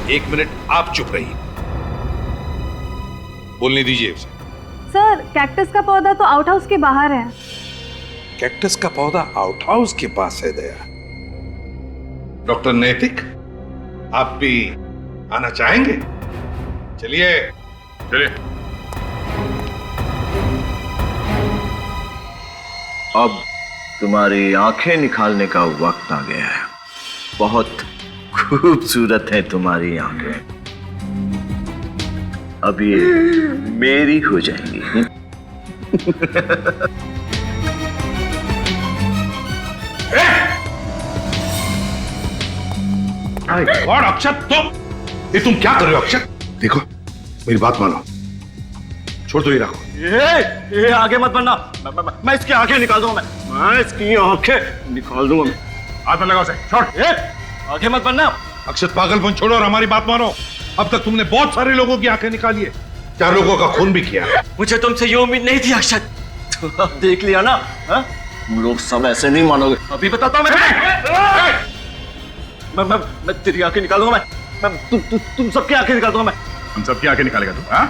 1 मिनट आप चुप रहिए, बोलने दीजिए उसे। सर कैक्टस का पौधा तो आउट हाउस के बाहर है। कैक्टस का पौधा आउट हाउस के पास है दया। डॉक्टर नैतिक, आप भी आना चाहेंगे? चलिए चलिए। अब तुम्हारी आंखें निकालने का वक्त आ गया है। बहुत खूबसूरत है तुम्हारी आंखें, अब ये मेरी हो जाएंगी। और अक्षत, ये तुम क्या कर रहे हो अक्षत? देखो मेरी बात मानो, छोड़ दो ये रखो। ये आगे मत बढ़ना, मैं इसकी आंखें निकाल दूंगा, मैं इसकी आंखें निकाल दूंगा। हाथ में लगाओ से, छोड़। आगे मत बढ़ना। अक्षत पागलपन छोड़ो और हमारी बात मानो। अब तक तुमने बहुत सारे लोगों की आंखें निकाली है, 4 लोगों का खून भी किया। मुझे तुमसे ये उम्मीद नहीं थी अक्षत। तो अब देख लिया ना, तुम लोग सब ऐसे नहीं मानोगे। अभी बताता हूं मैं तेरी आंखें निकाल दूंगा। मैं तुम सबकी आंखें निकाल दूंगा। हम सबकी आंखें निकालेगा तू? हाँ?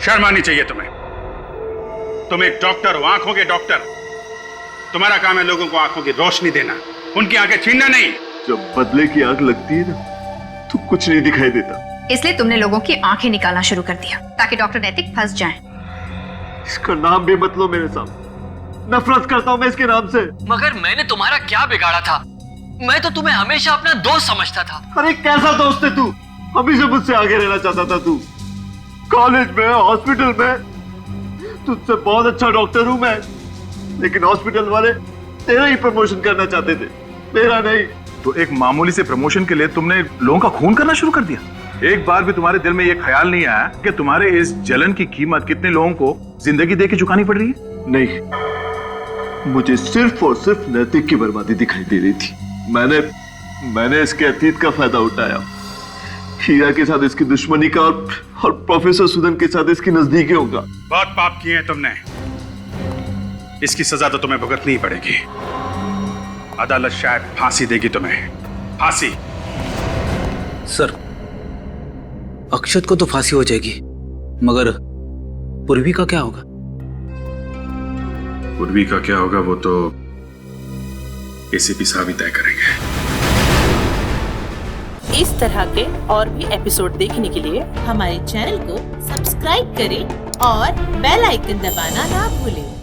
शर्म आनी चाहिए तुम्हें। तुम एक डॉक्टर हो, आंखों के डॉक्टर। तुम्हारा काम है लोगों को आंखों की रोशनी देना, उनकी आंखें छीनना नहीं। जब बदले की आंख लगती है ना, तो कुछ नहीं दिखाई देता। इसलिए तुमने लोगों की आंखें निकालना शुरू कर दिया ताकि डॉक्टर नैतिक फंस जाएं। इसका नाम भी मत लो मेरे सामने, नफरत करता हूं मैं इसके नाम से। मगर मैंने तुम्हारा क्या बिगाड़ा था? मैं तो तुम्हें हमेशा अपना दोस्त समझता था। अरे कैसा दोस्त है तू? हमेशा मुझसे आगे रहना चाहता था तू। कॉलेज में, हॉस्पिटल में तुझसे बहुत अच्छा डॉक्टर हूं मैं, लेकिन हॉस्पिटल वाले तेरा ही प्रमोशन करना चाहते थे, मेरा नहीं। तो एक मामूली से प्रमोशन के लिए तुमने लोगों का खून करना शुरू कर दिया? एक बार भी तुम्हारे दिल में यह ख्याल नहीं आया कि तुम्हारे इस जलन की कीमत कितने लोगों को जिंदगी देके चुकानी पड़ रही है? नहीं, मुझे सिर्फ और सिर्फ नैतिक की बर्बादी दिखाई दे रही थी। मैंने इसके अतीत का फायदा उठाया, हीरा के साथ इसकी दुश्मनी का और प्रोफेसर सुदन के साथ इसकी नजदीकियों का। बहुत पाप किए हैं तुमने, इसकी सजा तो तुम्हें भुगतनी ही पड़ेगी। अदालत शायद फांसी देगी तुम्हें, फांसी। सर, अक्षत को तो फांसी हो जाएगी, मगर पूर्वी का क्या होगा? पूर्वी का क्या होगा वो तो एसीपी साहब ही तय करेंगे। इस तरह के और भी एपिसोड देखने के लिए हमारे चैनल को सब्सक्राइब करें और बेल आइकन दबाना ना भूलें।